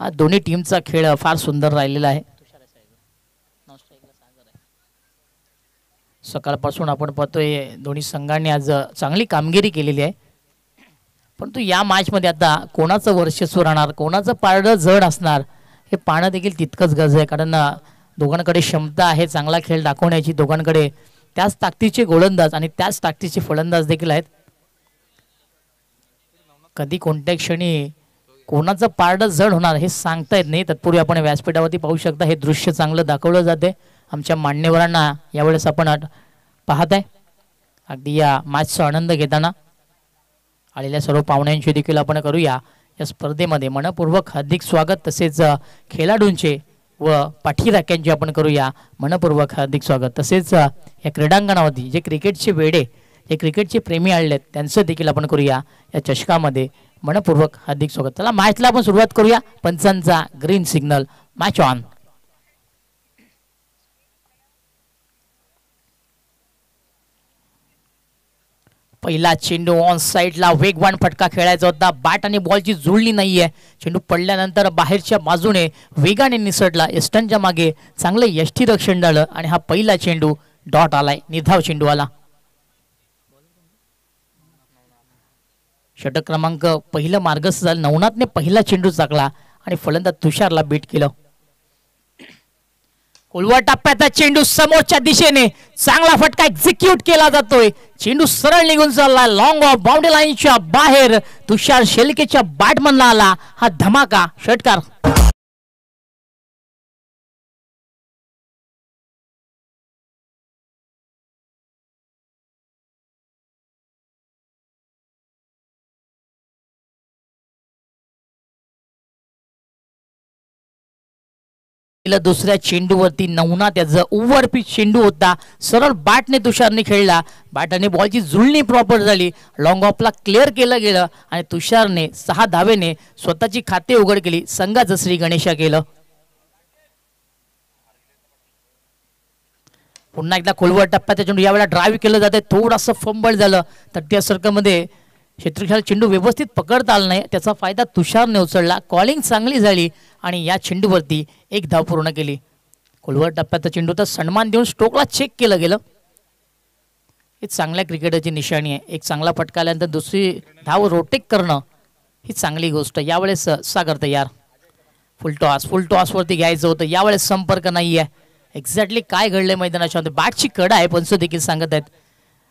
दोन्ही टीमचा खेळ फार सुंदर राहिलेला आहे. सकाळपासून आपण पाहतोय दोन्ही संघांनी आज चांगली कामगिरी केलेली आहे. परंतु या मॅचमध्ये आता कोणाचं वर्चस्व राहणार, कोणाचं पारडं जड असणार हे पाहणं देखील तितकंच गरज आहे. कारण दोघांकडे क्षमता आहे चांगला खेळ दाखवण्याची, दोघांकडे त्याच ताकदीचे गोलंदाज आणि त्याच ताकदीचे फलंदाज देखील आहेत. कधी कोणत्या क्षणी कोणाचं पारडं जड होणार हे सांगता येत नाही. तत्पूर्वी आपण व्यासपीठावरती पाहू शकता हे दृश्य चांगलं दाखवलं जाते. आमच्या मान्यवरांना यावेळेस आपण पाहत आहे अगदी या मॅचचा आनंद घेताना. आलेल्या सर्व पाहुण्यांची देखील आपण करूया या स्पर्धेमध्ये मनपूर्वक हार्दिक स्वागत. तसेच खेळाडूंचे व पाठीराख्यांचे आपण करूया मनपूर्वक हार्दिक स्वागत. तसेच या क्रीडांगणावरती जे क्रिकेटचे वेडे, जे क्रिकेटचे प्रेमी आलेले आहेत त्यांचं देखील आपण करूया या चषकामध्ये मनपूर्वक हार्दिक स्वागत. चला मॅचला आपण सुरुवात करूया. पंचांचा ग्रीन सिग्नल, मॅच ऑन. पहिला चेंडू ऑन साइडला वेगवान फटका खेळायचा होता. बॅट आणि बॉलची जुळली नाहीये. चेंडू पडल्यानंतर बाहेरच्या बाजूने वेगाने निसटला. एस्टनच्या मागे चांगलं यष्टीरक्षण झालं आणि हा पहिला चेंडू डॉट आलाय, निर्धाव चेंडू आला. षटक क्रमांक पहिलं मार्गस्थ झालं. नवनाथने पहिला चेंडू चाकला आणि फलंदाज तुषारला बीट केलं. उलवा टप्प्याचा चेंडू समोरच्या दिशेने चांगला फटका एक्झिक्यूट केला जातोय. चेंडू सरळ निघून चालला लॉंग ऑफ बाउंड्री लाईनच्या बाहेर. तुषार शेळकेच्या बॅटमनला आला हा धमाका षटकार. दुसऱ्या चेंडूवरती नवनाथ याचा ओव्हर पिच चेंडू होता. सरळ बॅटने तुषारने खेळला. बॅट आणि बॉलची जुळणी प्रॉपर झाली. लॉंग ऑफला क्लिअर केलं गेलं आणि तुषारने 6 धावेने स्वतःची खाते उघड केली. संघाचं श्री गणेशा केलं. पुन्हा एकदा खोलवर टप्प्याचा चेंडू यावेळेला ड्राईव्ह केलं जाते. थोडंसं फंबल झालं. 30 सर्कलमध्ये क्षेत्रक्षाला चेंडू व्यवस्थित पकडता आला नाही. त्याचा फायदा तुषारने उचलला. कॉलिंग चांगली झाली आणि या चेंडूवरती 1 धाव पूर्ण केली. खोलवर टप्प्याचा चेंडू तर सन्मान देऊन स्टोकला चेक केलं गेलं. ही चांगल्या क्रिकेटरची निशाणी आहे. एक चांगला फटका आल्यानंतर दुसरी धाव रोटेट करणं ही चांगली गोष्ट. यावेळेस सागर तयार. फुल टॉसवरती घ्यायचं होतं. यावेळेस संपर्क नाही आहे. एक्झॅक्टली काय घडलंय मैदानाच्या मध्ये. बॅटची कडा आहे पंच देखील सांगत आहेत.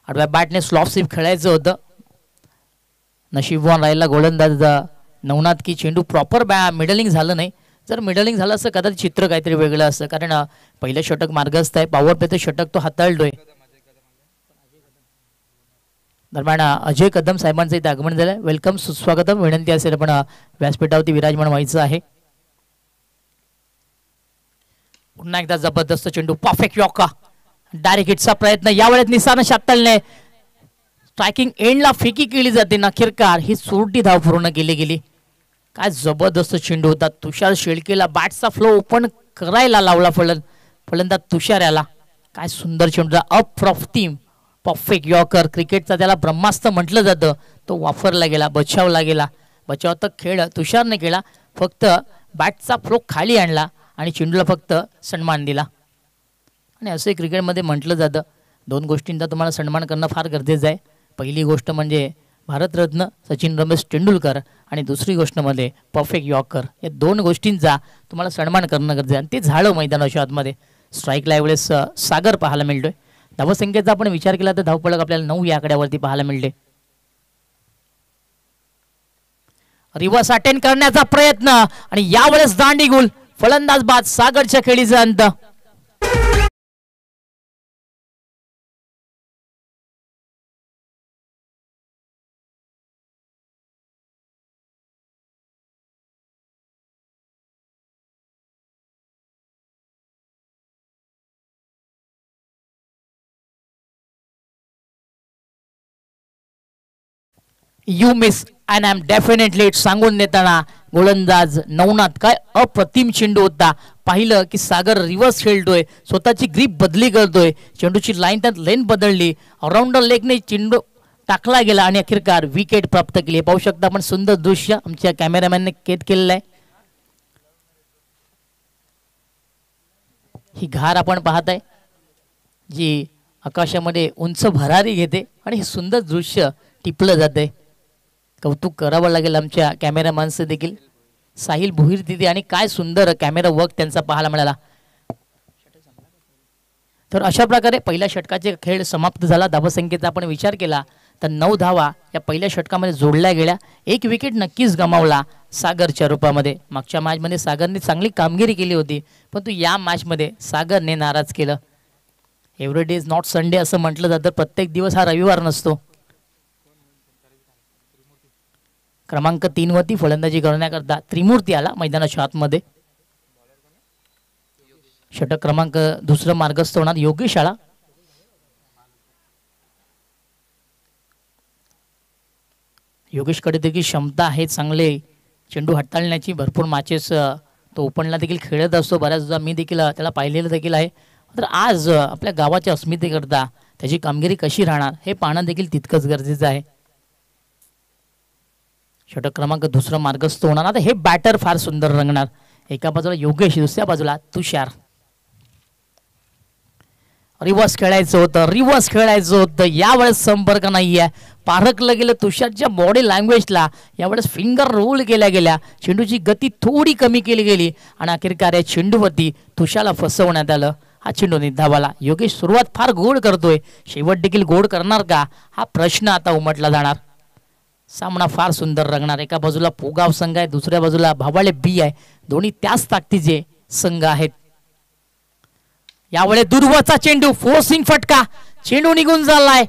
आडव्या बॅटने स्लॉप स्लिप खेळायचं होतं. नशीबवान राहिला गोलंदाज नवनाथ की चेंडू प्रॉपर मिडलिंग झालं नाही. जर मिडलिंग झालं असं कदाचित चित्र काहीतरी वेगळं असतं. कारण पहिलं षटक मार्गस्थ आहे. पॉवर प्लेचं षटक तो हाताळतोय. दरम्यान अजय कदम साहेबांचं इथे आगमन झालंय. वेलकम, सुस्वागतम. विनंती असेल पण व्यासपीठावरती विराजमान व्हायचं आहे. पुन्हा एकदा जबरदस्त चेंडू, परफेक्ट यॉर्कर, डायरेक्ट हिटचा प्रयत्न. यावेळेस निसानं शातलने स्ट्रायकिंग एंडला फेकी केली जाते. अखेरकार ही 40 धाव पूर्ण केली गेली. काय जबरदस्त चेंडू होता. तुषार शेळकेला बॅटचा फ्लो ओपन करायला लावला फलंदाज तुषार याला. काय सुंदर चेंडू. अप्रतिम परफेक्ट यॉर्कर. क्रिकेटचा त्याला ब्रह्मास्त्र म्हटलं जातं. तो वापरला गेला, बचावला गेला. बचाव तर खेळ तुषारने केला. फक्त बॅटचा फ्लो खाली आणला आणि चेंडूला फक्त सन्मान दिला. आणि असे क्रिकेटमध्ये म्हटलं जातं 2 गोष्टींचा तुम्हाला सन्मान करणं फार गरजेचं आहे. पहिली गोष्ट म्हणजे भारतरत्न सचिन रमेश तेंडुलकर आणि दुसरी गोष्ट म्हणजे परफेक्ट यॉर्कर. या 2 गोष्टींचा तुम्हाला सन्मान करणं गरजेचं आहे आणि ते झालं मैदानाच्या आतमध्ये. स्ट्राईकला यावेळेस सागर पाहायला मिळतोय. धावसंख्येचा आपण विचार केला तर धावपळक आपल्याला 9 या आकड्यावरती पाहायला मिळते. रिव्हर्स अटेंड करण्याचा प्रयत्न आणि यावेळेस दांडी गुल. फलंदाज बाद. सागरच्या खेळीचा अंत. You miss and I am definitely it सांगून देताना गोलंदाज नवनाथ काय अप्रतिम चेंडू होता. पाहिलं की सागर रिव्हर्स खेळतोय, स्वतःची ग्रीप बदली करतोय. चेंडूची लाईन त्यात लेन बदलली. ऑलराऊंडर लेगने चेंडू टाकला गेला आणि अखेरकार विकेट प्राप्त केली. पाहू शकता आपण सुंदर दृश्य आमच्या कॅमेरामॅनने कैद केलेलं आहे. ही घार आपण पाहताय जी आकाशामध्ये उंच भरारी घेते आणि हे सुंदर दृश्य टिपलं जाते. कौतुक करावं लागेल आमच्या कॅमेरामॅनचं देखील, साहिल भोईर तिथे, आणि काय सुंदर कॅमेरा वर्क त्यांचा पाहायला मिळाला. तर अशा प्रकारे पहिल्या षटकाचे खेळ समाप्त झाला. धावसंख्येचा आपण विचार केला तर 9 धावा या पहिल्या षटकामध्ये जोडल्या गेल्या. एक विकेट नक्कीच गमावला सागरच्या रूपामध्ये. मागच्या मॅचमध्ये सागरने चांगली कामगिरी केली होती, परंतु या मॅचमध्ये सागरने नाराज केलं. Every day is not Sunday असं म्हटलं जातं. प्रत्येक दिवस हा रविवार नसतो. क्रमांक 3 वरती फलंदाजी करण्याकरता त्रिमूर्ती आला मैदानाच्या आतमध्ये. षटक क्रमांक 2 मार्गस्थ होणार योगेश आला. योगेशकडे देखील क्षमता आहे, चांगले चेंडू हाताळण्याची. भरपूर मॅचेस तो ओपनला देखील खेळत असतो. बऱ्याचदा मी देखील त्याला पाहिलेलं देखील आहे. तर आज आपल्या गावाच्या अस्मितेकरता त्याची कामगिरी कशी राहणार हे पाहणं देखील तितकंच गरजेचं आहे. षटक क्रमांक 2 मार्गस्थ होणार. आता हे बॅटर फार सुंदर रंगणार. एका बाजूला योगेश, दुसऱ्या बाजूला तुषार. रिवर्स खेळायचं होतं, यावेळेस संपर्क नाहीये. पारखलं गेलं तुषारच्या बॉडी लँग्वेजला. यावेळेस फिंगर रोल केल्या गेल्या, चेंडूची गती थोडी कमी केली गेली आणि अखेरकार या चेंडूवरती तुषारला फसवण्यात आलं. हा चेंडू निधावाला. योगेश सुरुवात फार गोड करतोय, शेवट देखील गोड करणार का हा प्रश्न आता उमटला जाणार. सामना फार सुंदर रंगणार. एका बाजूला पोगाव संघ आहे, दुसऱ्या बाजूला भावाळे बी आहे. दोन्ही त्याच ताकदीचे संघ आहेत. यावेळी दूरवरचा चेंडू, फोर्सिंग फटका, चेंडू निघून झालाय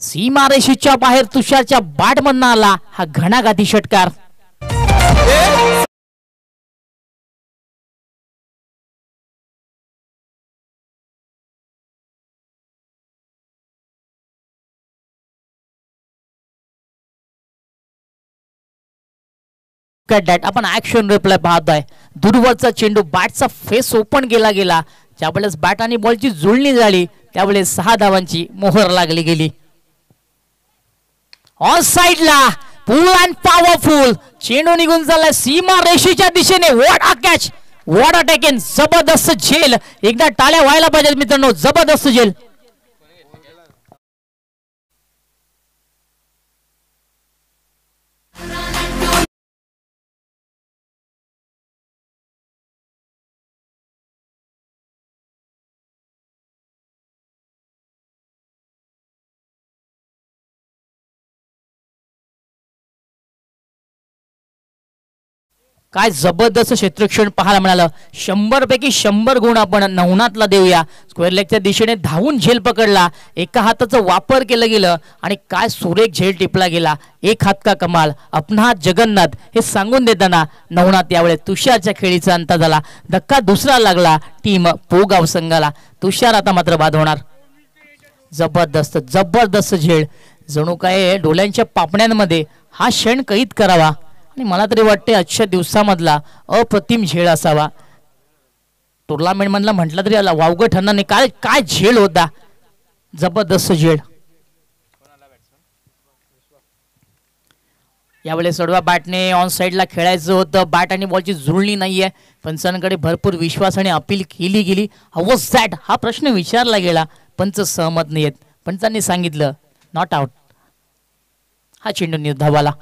सीमारेषेच्या बाहेर. तुषारच्या बॅटमधनं आला हा घणाघाती षटकार. आपण ऍक्शन रिप्ले पाहतोय. दूरवरचा चेंडू, बॅटचा फेस ओपन केला गेला. ज्यावेळेस बॅट आणि बॉलची जुळणी झाली त्यावेळेस 6 धावांची मोहर लागली गेली. ऑन साइडला फुल अँड पॉवरफुल चेंडू निघून झालाय सीमा रेषेच्या दिशेने. What a catch, what a taken, जबरदस्त झेल. एकदा टाळ्या व्हायला पाहिजेत मित्रांनो, जबरदस्त झेल. काय जबरदस्त क्षेत्रक्षण पाहायला मिळालं. 100 पैकी 100 गुण आपण नवनाथला देऊया. स्क्वेअर लेगच्या दिशेने धावून झेल पकडला, एका हाताचा वापर केलं गेलं आणि काय सुरेख झेल टिपला गेला. एक हात का कमाल, अपना हात जगन्नाथ हे सांगून देताना नवनाथ यावेळी तुषारच्या खेळीचा अंत झाला. धक्का दुसरा लागला टीम पोगाव संघाला. तुषार आता मात्र बाद होणार. जबरदस्त जबरदस्त झेल, जणू काय डोळ्यांच्या पापण्यांमध्ये हा क्षण कैद करावा आणि मला तरी वाटते आजच्या दिवसामधला अप्रतिम झेल असावा. टुर्नामेंट मधला म्हटलं तरी वावगं ठरणार नाही. काय काय झेल होता, जबरदस्त झेल. यावेळेस सडवा बॅटने ऑन साइडला खेळायचं होतं. बॅट आणि बॉलची जुळणी नाहीये. पंचांकडे भरपूर विश्वास आणि अपील केली गेली. हाऊ वॉज दॅट हा प्रश्न विचारला गेला. पंच सहमत नाहीयेत. पंचांनी सांगितलं नॉट आउट. हा चेंडू निर्धावाला.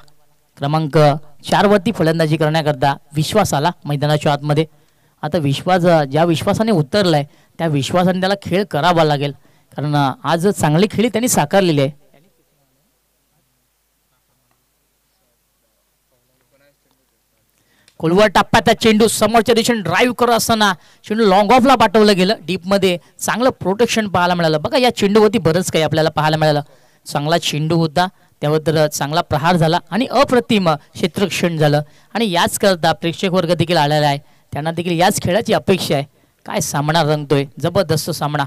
क्रमांक 4 वरती फलंदाजी करण्याकरता विश्वास आला मैदानाच्या आतमध्ये. आता विश्वास ज्या विश्वासाने उतरलाय त्या विश्वासाने त्याला खेळ करावा लागेल, कारण आज चांगली खेळी त्यांनी साकारलेली आहे. खोलवर टप्प्यात चेंडू समोरच्या दिशेने ड्राईव्ह करत असताना चेंडू लॉंग ऑफला पाठवलं गेलं. डीपमध्ये चांगलं प्रोटेक्शन पाहायला मिळालं. बघा या चेंडूवरती बरंच काही आपल्याला पाहायला मिळालं. चांगला चेंडू होता, त्याबद्दल चांगला प्रहार झाला आणि अप्रतिम क्षेत्रक्षण झालं. आणि याच करता प्रेक्षक वर्ग देखील आलेला आहे. त्यांना देखील याच खेळाची अपेक्षा आहे. काय सामना रंगतोय, जबरदस्त सामना.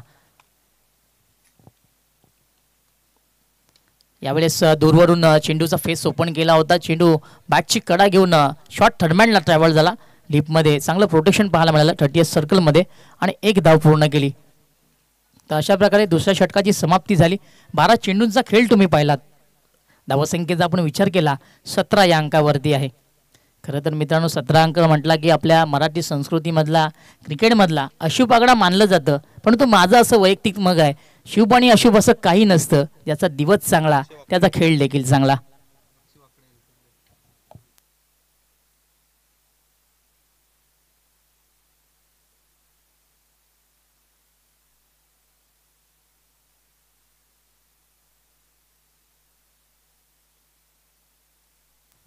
यावेळेस दूरवरून चेंडूचा फेस ओपन केला होता. चेंडू बॅटची कडा घेऊन शॉर्ट थर्डमॅनला ट्रॅव्हल झाला. डीपमध्ये चांगलं प्रोटेक्शन पाहायला मिळालं 30th सर्कलमध्ये आणि 1 धाव पूर्ण केली. तर अशा प्रकारे दुसऱ्या षटकाची समाप्ती झाली. 12 चेंडूंचा खेळ तुम्ही पाहिलात. धावसंख्येचा आपण विचार केला 17 या अंकावरती आहे. खरं तर मित्रांनो 17 अंक म्हटला की आपल्या मराठी संस्कृतीमधला क्रिकेटमधला अशुभ आकडा मानलं जातं, परंतु माझं असं वैयक्तिक मत आहे शुभ आणि अशुभ असं काही नसतं. ज्याचा दिवस चांगला त्याचा खेळ देखील चांगला.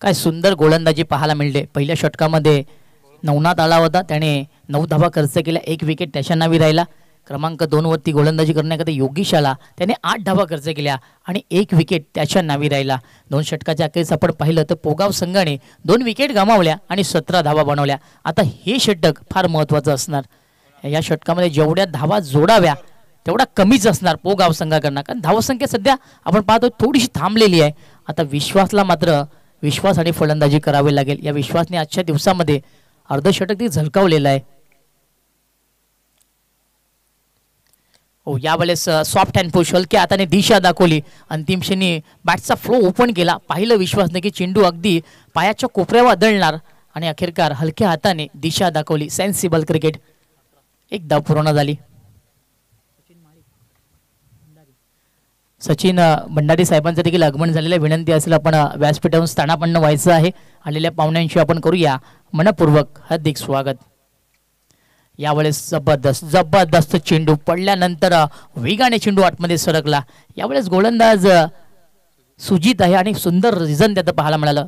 काय सुंदर गोलंदाजी पाहायला मिळते. पहिल्या षटकामध्ये नवनाथ आला होता, त्याने 9 धावा खर्च केल्या, 1 विकेट त्याच्या नावी राहिला. क्रमांक 2 वरती गोलंदाजी करण्याकरता योगीश आला, त्याने 8 धावा खर्च केल्या आणि 1 विकेट त्याच्या नावी राहिला. 2 षटकाच्या अखेरीस आपण पाहिलं तर पोगाव संघाने 2 विकेट गमावल्या आणि 17 धावा बनवल्या. आता हे षटक फार महत्त्वाचं असणार. या षटकामध्ये जेवढ्या धावा जोडाव्या तेवढा कमीच असणार पोगाव संघाकडनं, कारण धावसंख्या सध्या आपण पाहतो थोडीशी थांबलेली आहे. आता विश्वासला मात्र विश्वास आणि फलंदाजी करावी लागेल. या विश्वासने आजच्या दिवसामध्ये अर्धशतक ती झळकावलेलं आहे. हो, यावेळेस सॉफ्ट हँड पुश हलक्या हाताने दिशा दाखवली. अंतिम क्षणी बॅटचा फ्लो ओपन केला. पाहिलं विश्वासने की चेंडू अगदी पायाच्या कोपऱ्यावर आदळणार आणि अखेरकार हलक्या हाताने दिशा दाखवली. Sensible cricket. एक धाव पूर्ण झाली. सचिन भंडारी साहेबांचं देखील आगमन झालेलं. विनंती असेल आपण व्यासपीठावरून स्थानापन्न व्हायचं आहे. आलेल्या पाहुण्यांशी आपण करूया मनपूर्वक हार्दिक स्वागत. यावेळेस जबरदस्त चेंडू पडल्यानंतर वेगाने चेंडू आतमध्ये सरकला. यावेळेस गोलंदाज सुजित आहे आणि सुंदर रिझन त्यात पाहायला मिळालं.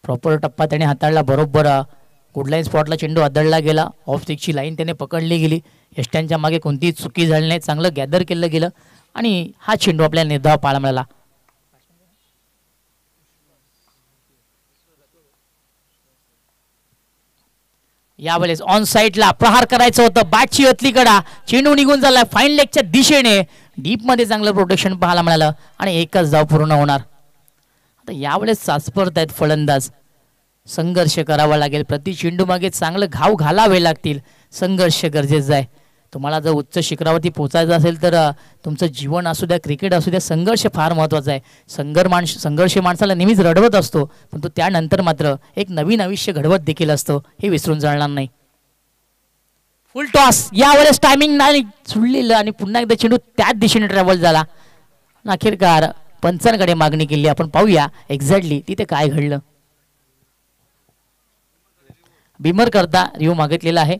प्रॉपर टप्पा त्याने हाताळला. बरोबर गुडलाईन स्पॉटला चेंडू आदळला गेला. ऑफ स्टिकची लाईन त्याने पकडली गेली. यष्ट्यांच्या मागे कोणतीही चुकी झाली नाही. चांगलं गॅदर केलं गेलं आणि हा चेंडू आपल्याला निर्धाव पाहायला मिळाला. यावेळेस ऑन साईडला प्रहार करायचं होतं. बॅटची अतली कडा, चेंडू निघून झाला फाईन लेगच्या दिशेने. डीप मध्ये चांगलं प्रोटेक्शन पाहायला मिळालं आणि एकच धाव पूर्ण होणार. आता यावेळेस साचपडत आहेत फलंदाज. संघर्ष करावा लागेल. प्रति चेंडू मागे चांगलं घाव घालावे लागतील. संघर्ष गरजेचं आहे. तुम्हाला जर उच्च शिखरावरती पोहोचायचं असेल तर तुमचं जीवन असू द्या, क्रिकेट असू द्या, संघर्ष फार महत्त्वाचा आहे. संघर्ष माणसाला नेहमीच रडवत असतो, पण तो त्यानंतर मात्र एक नवीन आयुष्य घडवत देखील असतो. हे विसरून जाणार नाही. फुल टॉस. यावेळेस टायमिंग नाही सुटलेलं आणि पुन्हा एकदा चेंडू त्याच दिशेने ट्रॅव्हल झाला. अखेरकार पंचांकडे मागणी केली. आपण पाहूया एक्झॅक्टली तिथे काय घडलं. बिमर करता रिव्ह्यू मागितलेला आहे.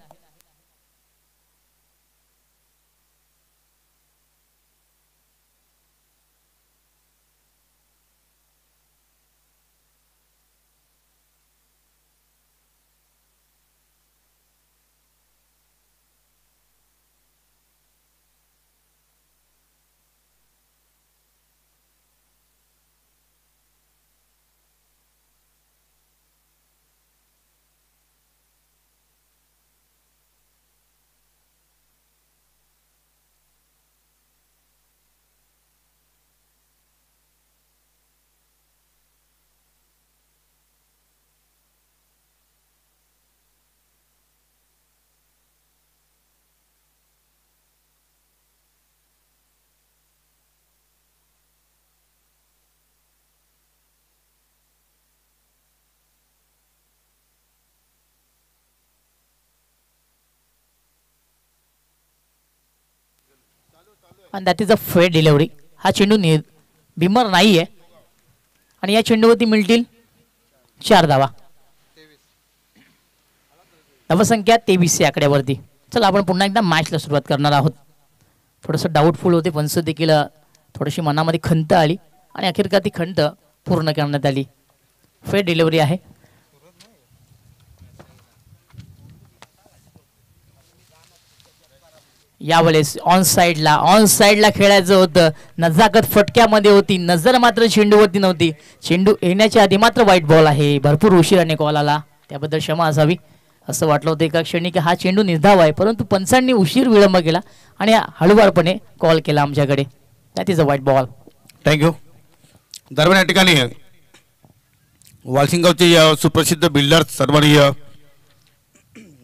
आणि that is a fair delivery. हा चेंडू बिमर नाही आहे आणि या चेंडूवरती मिळतील 4 धावा. धावसंख्या 23 या आकड्यावरती. चला आपण पुन्हा एकदा मॅचला सुरुवात करणार आहोत. थोडंसं डाऊटफुल होते पण देखील थोडीशी मनामध्ये खंत आली आणि अखेरकार ती खंत पूर्ण करण्यात आली. फेअर डिलिव्हरी आहे. यावेळेस ऑन साईडला खेळायचं होतं. नजाकत फटक्यामध्ये होती. नजर मात्र चेंडूवरती नव्हती. चेंडू येण्याच्या आधी मात्र वाईट बॉल आहे. भरपूर उशिराने कॉल आला, त्याबद्दल क्षमा असावी. असं वाटलं होतं एका क्षणी की हा चेंडू निर्धाव आहे, परंतु पंचांनी उशीर विलंब केला आणि हळूवारपणे कॉल केला आमच्याकडे. दॅट इज अ वाईट बॉल. थँक्यू. दरम्यान या ठिकाणी वालसिंगावचे सुप्रसिद्ध बिल्डर सन्माननीय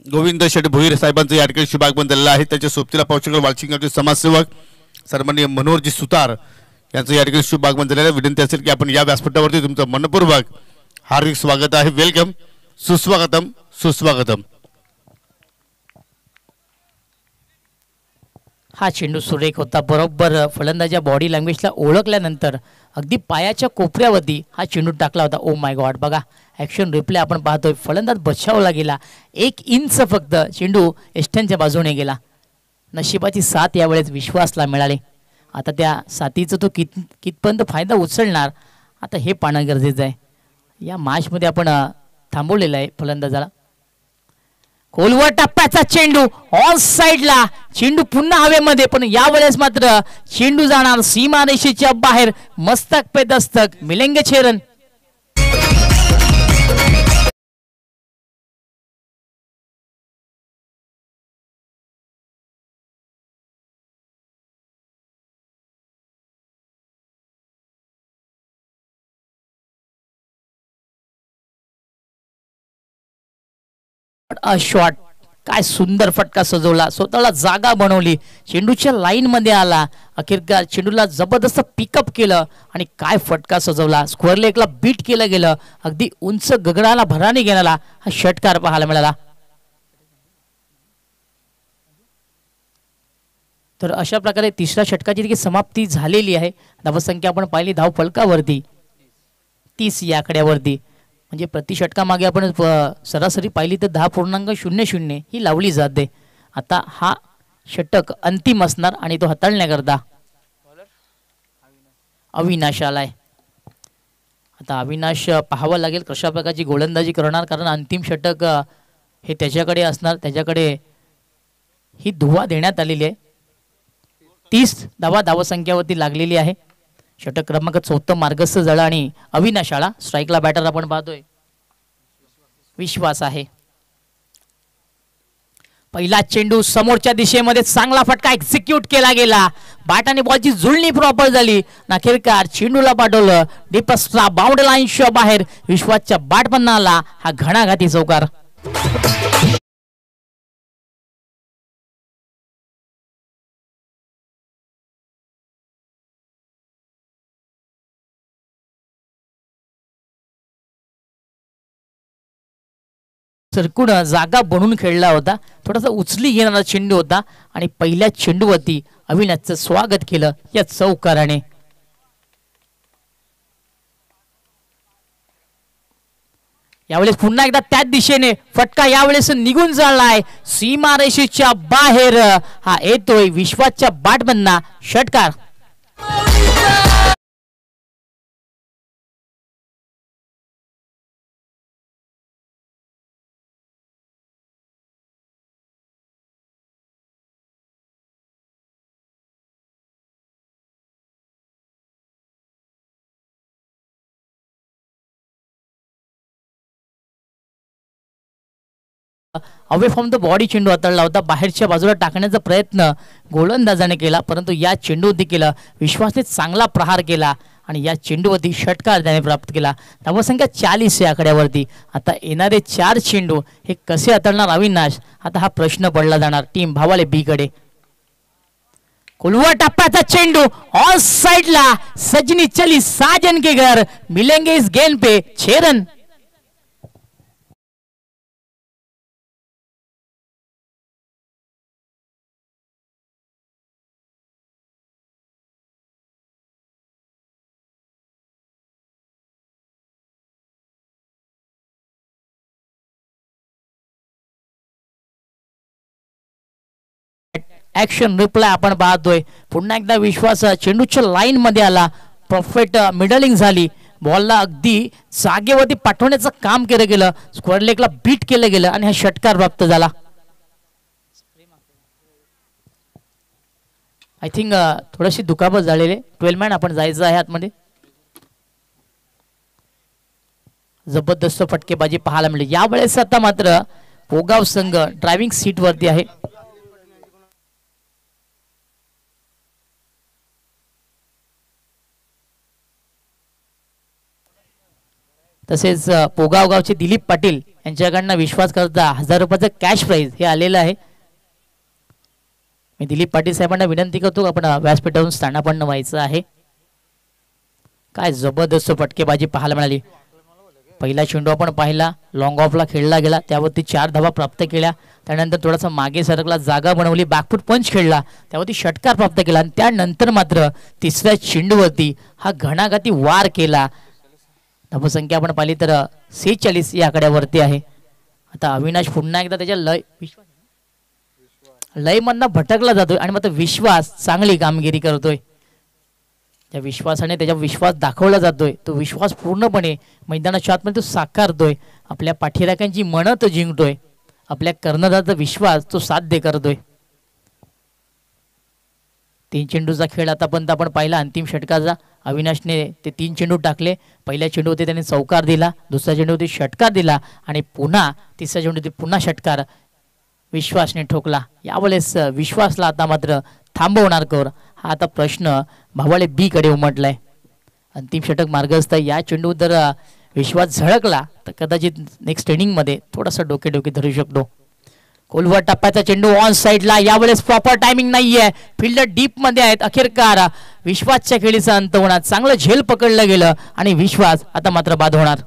गोविंद शेठ भोईर साहेबांचं या ठिकाणी शुभागमन झालेलं आहे. त्याच्या सोबतीला पावशेकर वालसिंगावचे समाजसेवक सन्माननीय मनोहरजी सुतार यांचं या ठिकाणी शुभागमन झालेलं आहे. विनंती असेल की आपण या व्यासपीठावरती तुमचं मनपूर्वक हार्दिक स्वागत आहे. वेलकम, सुस्वागतम, सुस्वागतम. हा चेंडू सुरेख होता. बरोबर फलंदाच्या बॉडी लँग्वेजला ओळखल्यानंतर अगदी पायाच्या कोपऱ्यावरती हा चेंडू टाकला होता. ओ माय गॉड, बघा ॲक्शन रिप्ले आपण पाहतोय. फलंदाज बचावला गेला. 1 इंच फक्त चेंडू एस्टनच्या बाजूने गेला. नशिबाची साथ यावेळेस विश्वासला मिळाली. आता त्या साथीचं तो कितपर्यंत फायदा उचलणार आता हे पाहणं गरजेचं आहे. या मॅचमध्ये आपण थांबवलेलं आहे फलंदाजाला. खोलवर टप्प्याचा चेंडू ऑन साइडला. चेंडू पुन्हा हवेमध्ये, पण यावेळेस मात्र चेंडू जाणार सीमारेषेच्या बाहेर. मस्तक पे दस्तक मिलेंगे छेरन. शॉट, काय सुंदर फटका सजवला, स्वतःला जागा बनवली, चेंडूच्या लाईन मध्ये आला, अखेरकार चेंडूला जबरदस्त पिकअप केलं आणि काय फटका सजवला. स्क्वेअर लेगला बीट केलं गेलं. अगदी उंच गगनाला भराने गेलेला हा षटकार पाहायला मिळाला. तर अशा प्रकारे तिसऱ्या षटकाची देखील समाप्ती झालेली आहे. धावसंख्या आपण पाहिली धाव फलकावरती 30 या आकड्यावरती. म्हणजे प्रति षटकामागे आपण सरासरी पाहिली तर 10.00 ही लावली जाते. आता हा षटक अंतिम असणार आणि तो हाताळण्याकरता अविनाश आलाय. आता अविनाश पाहावं लागेल कशा प्रकारची गोलंदाजी करणार, कारण अंतिम षटक हे त्याच्याकडे असणार. त्याच्याकडे ही धुवा देण्यात आलेली आहे. 30 धावसंख्यावरती लागलेली आहे. षटक क्रमांक 14 मार्गस्थ झाला आणि अविनाश आला. स्ट्राईकला बॅटर आपण पाहतोय विश्वास आहे. पहिला चेंडू समोरच्या दिशेमध्ये चांगला फटका एक्झिक्यूट केला गेला. बॅट आणि बॉलची जुळणी प्रॉपर झाली. अखेरकार चेंडूला पाठवलं डीपस्ट्रा बाउंड्री लाईनच्या बाहेर. विश्वासच्या बॅट पण आला हा घणाघाती चौकार. सरकून जागा बनवून खेळला होता. थोडासा उचली घेणारा चेंडू होता आणि पहिल्या चेंडूवरती अविनाशचं स्वागत केलं या चौकाराने. यावेळेस पुन्हा एकदा त्याच दिशेने फटका यावेळेस निघून चाललाय सीमारेषेच्या बाहेर. हा येतोय विश्वासच्या बॅटमधना षटकार. अवे फ्रॉम द बॉडी चेंडू हाताळला होता. बाहेरच्या बाजूला टाकण्याचा प्रयत्न गोलंदाजाने केला, परंतु या चेंडूवरती केला विश्वासने चांगला प्रहार केला आणि या चेंडूवरती षटकार त्याने प्राप्त केला. धावसंख्या 40 या आकड्यावरती. आता येणारे 4 चेंडू हे कसे हाताळणार अविनाश, आता हा प्रश्न पडला जाणार टीम भावाले बी कडे. कुलवा टप्प्याचा चेंडू ऑन साइडला. सजनी चली साजन के घर. मिलेंगे इस गेंद पे 6 रन. ऍक्शन रिप्लाय आपण पाहतोय. पुन्हा एकदा विश्वास चेंडूच्या लाईन मध्ये आला. परफेक्ट मिडलिंग झाली. बॉलला अगदी जागेवरती पाठवण्याचं काम केलं गेलं. स्क्वेअर लेगला बीट केलं गेलं आणि हा षटकार प्राप्त झाला. आय थिंक थोडीशी दुखापत झालेली. 12 मॅन आपण जायचं आहे आतमध्ये. जबरदस्त फटकेबाजी पाहायला मिळेल यावेळेस. आता मात्र पोगाव संघ ड्रायव्हिंग सीट वरती आहे. तसेच पोगाव गावचे दिलीप पाटील यांच्याकडनं विश्वास करता 1000 रुपयाचं कॅश प्राइज हे आलेलं आहे. मी दिलीप पाटील साहेबांना विनंती करतो आपण व्यासपीठावरून स्थानापन्न व्हायचं आहे. काय जबरदस्त फटकेबाजी पाहायला मिळाली. पहिला चेंडू आपण पाहिला, लॉंग ऑफला खेळला गेला, त्यावरती 4 धावा प्राप्त केल्या. त्यानंतर थोडासा मागे सरकला, जागा बनवली, बॅकफूट पंच खेळला, त्यावरती षटकार प्राप्त केला. आणि त्यानंतर मात्र तिसऱ्या चेंडूवरती हा घणाघाती वार केला. धावसंख्या आपण पाहिली तर 46 या आकड्यावरती आहे. आता अविनाश पुन्हा एकदा त्याच्या लयमधनं भटकला जातोय आणि मात्र विश्वास चांगली कामगिरी करतोय. त्या विश्वासाने त्याच्या विश्वास दाखवला जातोय. तो विश्वास पूर्णपणे मैदानाच्या आतमध्ये तो साकारतोय. आपल्या पाठीराख्यांची मनं तो जिंकतोय. आपल्या कर्णधाराचा विश्वास तो साध्य करतोय. 3 चेंडूचा खेळ आतापर्यंत आपण पाहिला. अंतिम षटकाचा अविनाशने ते 3 चेंडू टाकले. पहिल्या चेंडूवरती त्याने चौकार दिला, दुसऱ्या चेंडूवरती षटकार दिला आणि पुन्हा तिसऱ्या चेंडूवरती पुन्हा षटकार विश्वासने ठोकला. यावेळेस विश्वासला आता मात्र थांबवणार कर, हा आता प्रश्न भावाळे बी कडे उमटलाय. अंतिम षटक मार्गस्थ. या चेंडू जर विश्वास झळकला तर कदाचित नेक्स्ट इनिंगमध्ये थोडासा डोके धरू शकतो. खोलवर टप्प्याचा चेंडू ऑन साईडला. यावेळेस प्रॉपर टायमिंग नाहीये, फिल्डर डीप मध्ये आहेत. अखेरकार विश्वासच्या खेळीचा अंत होणार. चांगलं झेल पकडलं गेलं आणि विश्वास आता मात्र बाद होणार.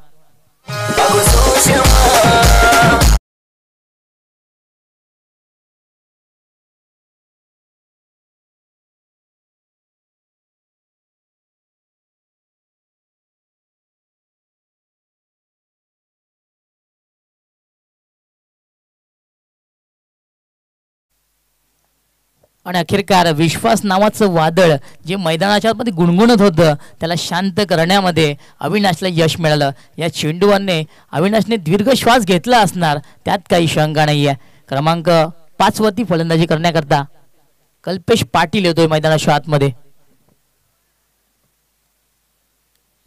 आणि अखेरकार विश्वास नावाचं वादळ जे मैदानाच्या मध्ये गुणगुणत होतं त्याला शांत करण्यामध्ये अविनाशला यश मिळालं. या चेंडूवरने अविनाशने दीर्घ श्वास घेतला असणार, त्यात काही शंका नाही आहे. क्रमांक 5 वरती फलंदाजी करण्याकरता कल्पेश पाटील येतोय मैदानाच्या आतमध्ये.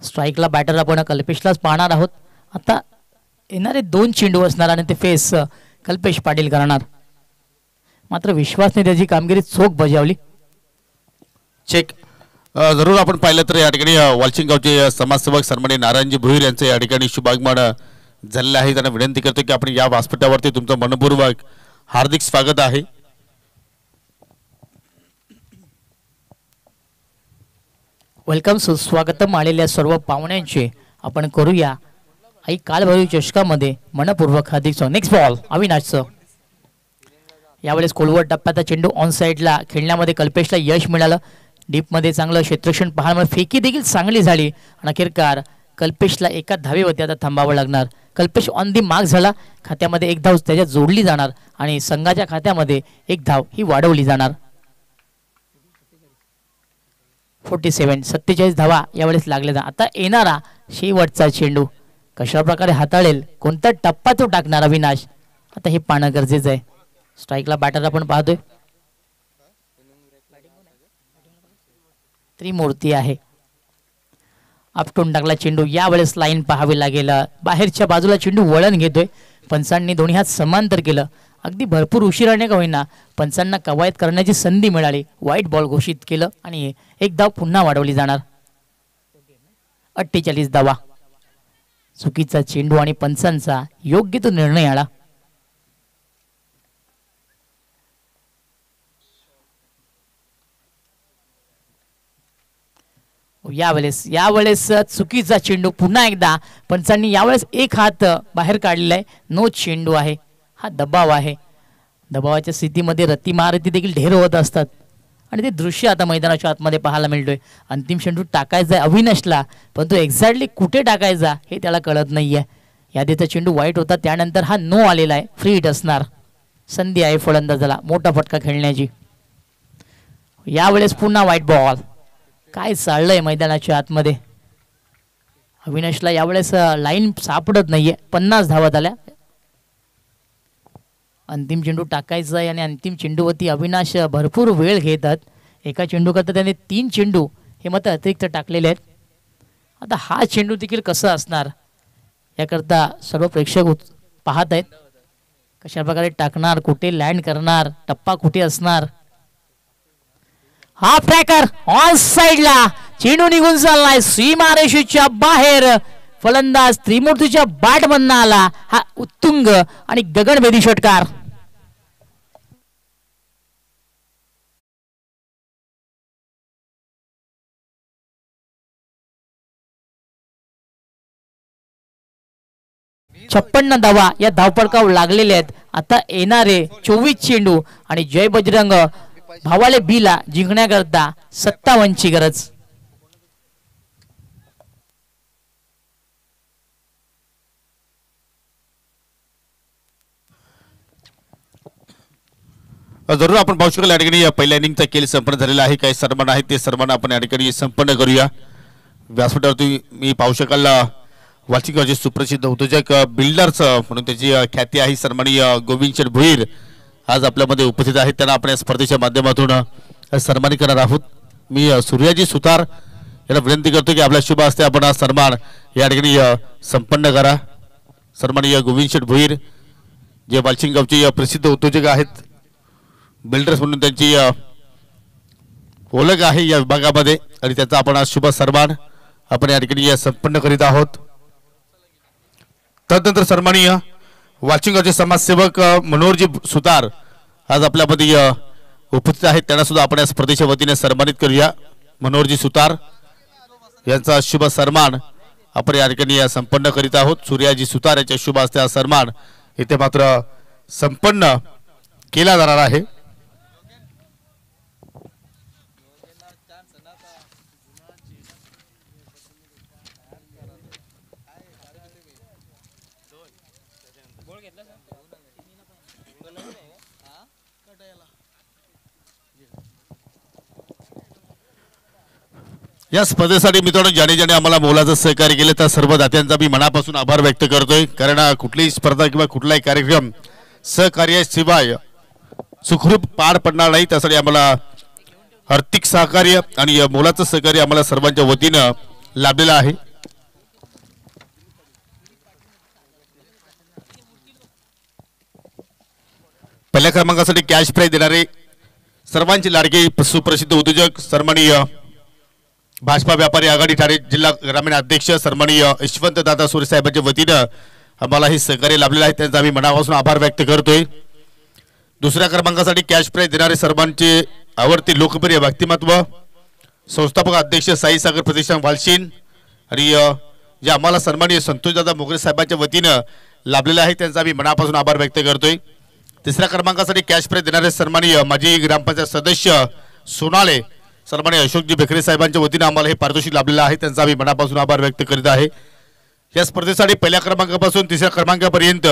स्ट्राईकला बॅटर आपण कल्पेशलाच पाहणार आहोत. आता येणारे 2 चेंडू असणार आणि ते फेस कल्पेश पाटील करणार. मात्र विश्वासने त्याची कामगिरी चोख बजावली. चेक जरूर आपण पाहिलं तर या ठिकाणी वालचिंग गावचे समाजसेवक सन्माननीय नारायणजी भोईर यांचे या ठिकाणी शुभागमन झालेलं आहे. त्यांना विनंती करतो की आपण या व्यासपीठावरती तुमचं मनपूर्वक हार्दिक स्वागत आहे. वेलकम, सुस्वागतम आलेल्या सर्व पाहुण्यांचे आपण करूया आई कालभैरवी चषकामध्ये मनपूर्वक हार्दिक स्वागत. नेक्स्ट बॉल अविनाशचं. यावेळेस खोलवर टप्प्याचा चेंडू ऑन साईडला खेळण्यामध्ये कल्पेशला यश मिळालं. डीपमध्ये चांगलं क्षेत्ररक्षण पाहायला फेकी देखील चांगली झाली आणि अखेरकार कल्पेशला एका धावेवरती आता थांबावं लागणार. कल्पेश ऑन दी मार्क झाला. खात्यामध्ये 1 धाव त्याच्यात जोडली जाणार आणि संघाच्या खात्यामध्ये 1 धाव ही वाढवली जाणार. 47 धावा यावेळेस लागल्या जाणार. आता येणारा शेवटचा चेंडू कशा प्रकारे हाताळेल, कोणता टप्पा तो टाकणार अविनाश, आता हे पाहणं गरजेचं आहे. स्ट्राईकला बॅटर आपण पाहतोय त्रिमूर्ती आहे. आपटून टाकला चेंडू. यावेळेस लाईन पाहावी लागेल. बाहेरच्या बाजूला चेंडू वळण घेतोय. पंचांनी दोन्ही हात समांतर केलं. अगदी भरपूर उशिराने का होईना पंचांना कवायत करण्याची संधी मिळाली. वाईट बॉल घोषित केलं आणि 1 धाव पुन्हा वाढवली जाणार. 48 धावा. चुकीचा चेंडू आणि पंचांचा योग्य तो निर्णय आला. यावेळेस चुकीचा चेंडू. पुन्हा एकदा पंचांनी यावेळेस 1 हात बाहेर काढलेला आहे. नो चेंडू आहे. हा दबाव आहे. दबावाच्या स्थितीमध्ये रती महारथी देखील ढेर होत असतात आणि ते दृश्य आता मैदानाच्या आतमध्ये पाहायला मिळतोय. अंतिम चेंडू टाकायचा आहे अविनाशला, पण तो एक्झॅक्टली कुठे टाकायचा हे त्याला कळत नाहीये. यादीचा चेंडू वाईट होता, त्यानंतर हा नो आलेला आहे. फ्री हिट असणार. संधी आहे फलंदाजाला मोठा फटका खेळण्याची. यावेळेस पुन्हा वाईट बॉल. काय चाललंय मैदानाच्या आतमध्ये. अविनाशला यावेळेस लाईन सापडत नाहीये. 50 धावा झाल्या. अंतिम चेंडू टाकायचा आहे आणि अंतिम चेंडूवरती अविनाश भरपूर वेळ घेतात. एका चेंडू करता त्याने 3 चेंडू हे मत अतिरिक्त टाकलेले आहेत. आता हा चेंडू देखील कसा असणार याकरता सर्व प्रेक्षक पाहत आहेत. कशा प्रकारे टाकणार, कुठे लँड करणार, टप्पा कुठे असणार. हाफ ट्रॅकर ऑन साइडला चेंडू निघून चाललाय सीमारेषेच्या बाहेर. फलंदाज त्रिमूर्तीच्या बॅट मधनं आला हा उत्तुंग आणि गगनभेदी षटकार. 56 धावा या धावपळकावर लागलेले आहेत. आता येणारे 24 चेंडू आणि जय बजरंग भावाले बीला जिंकण्याकरता 57 ची गरज. जरूर आपण पाहू शकाल या ठिकाणी पहिल्या इनिंगचा खेळ संपन्न झालेला आहे. काही सन्मान आहेत ते सन्मान आपण या ठिकाणी संपन्न करूया. व्यासपीठावरती मी पाहू शकाल वाचिकाचे सुप्रसिद्ध उद्योजक बिल्डर्स म्हणून त्याची ख्याती आहे सन्माननीय गोविंद भोईर आज आपल्यामध्ये उपस्थित आहेत. त्यांना आपण या स्पर्धेच्या माध्यमातून सन्मानित करणार आहोत. मी सूर्याजी सुतार यांना विनंती करतो की आपल्या शुभ हस्ते आपण हा सन्मान या ठिकाणी संपन्न करा. सन्माननीय गोविंद भोईर जे वालचिंगावचे प्रसिद्ध उद्योजक आहेत, बिल्डर्स म्हणून त्यांची ओळख आहे या विभागामध्ये आणि त्याचा आपण आज शुभ सन्मान आपण या ठिकाणी संपन्न करीत आहोत. तदनंतर सन्माननीय वाचिंगावचे समाजसेवक मनोहरजी सुतार आज आपल्यामध्ये उपस्थित आहेत. त्यांना सुद्धा आपण या स्पर्धेच्या वतीने सन्मानित करूया. मनोहरजी सुतार यांचा शुभ सन्मान आपण या ठिकाणी संपन्न करीत आहोत. सूर्याजी सुतार यांच्या शुभ हस्ते हा सन्मान इथे मात्र संपन्न केला जाणार आहे. या स्पर्धेसाठी मित्रांनो ज्याने ज्याने आम्हाला मोलाचं सहकार्य केले त्या सर्व दात्यांचा मी मनापासून आभार व्यक्त करतोय. कारण कुठलीही स्पर्धा किंवा कुठलाही कार्यक्रम सहकार्याशिवाय सुखरूप पार पडणार नाही. त्यासाठी आम्हाला आर्थिक सहकार्य आणि मोलाचं सहकार्य आम्हाला सर्वांच्या वतीनं लाभलेलं आहे. पहिल्या क्रमांकासाठी कॅश प्राइज देणारे सर्वांचे लाडके सुप्रसिद्ध उद्योजक सन्माननीय भाजपा व्यापारी आघाडी ठाणे जिल्हा ग्रामीण अध्यक्ष सन्माननीय यशवंत दादा सुरे साहेबांच्या वतीनं आम्हाला हे सहकार्य लाभलेलं आहे. त्यांचा आम्ही मनापासून आभार व्यक्त करतोय. दुसऱ्या क्रमांकासाठी कॅश प्राइज देणारे सर्वांचे आवडते लोकप्रिय व्यक्तिमत्व संस्थापक अध्यक्ष साई सागर प्रतिष्ठान वालशीन आणि जे आम्हाला सन्माननीय संतोषदादा मोगरे साहेबांच्या वतीनं लाभलेलं आहे त्यांचा आम्ही मनापासून आभार व्यक्त करतोय. तिसऱ्या क्रमांकासाठी कॅश प्राइज देणारे सन्माननीय माजी ग्रामपंचायत सदस्य सोनाळे सन्माननीय अशोकजी बेखरे साहेबांच्या वतीनं आम्हाला हे पारितोषिक लाभलेलं आहे. त्यांचा आम्ही मनापासून आभार व्यक्त करीत आहे. या स्पर्धेसाठी पहिल्या क्रमांकापासून तिसऱ्या क्रमांकापर्यंत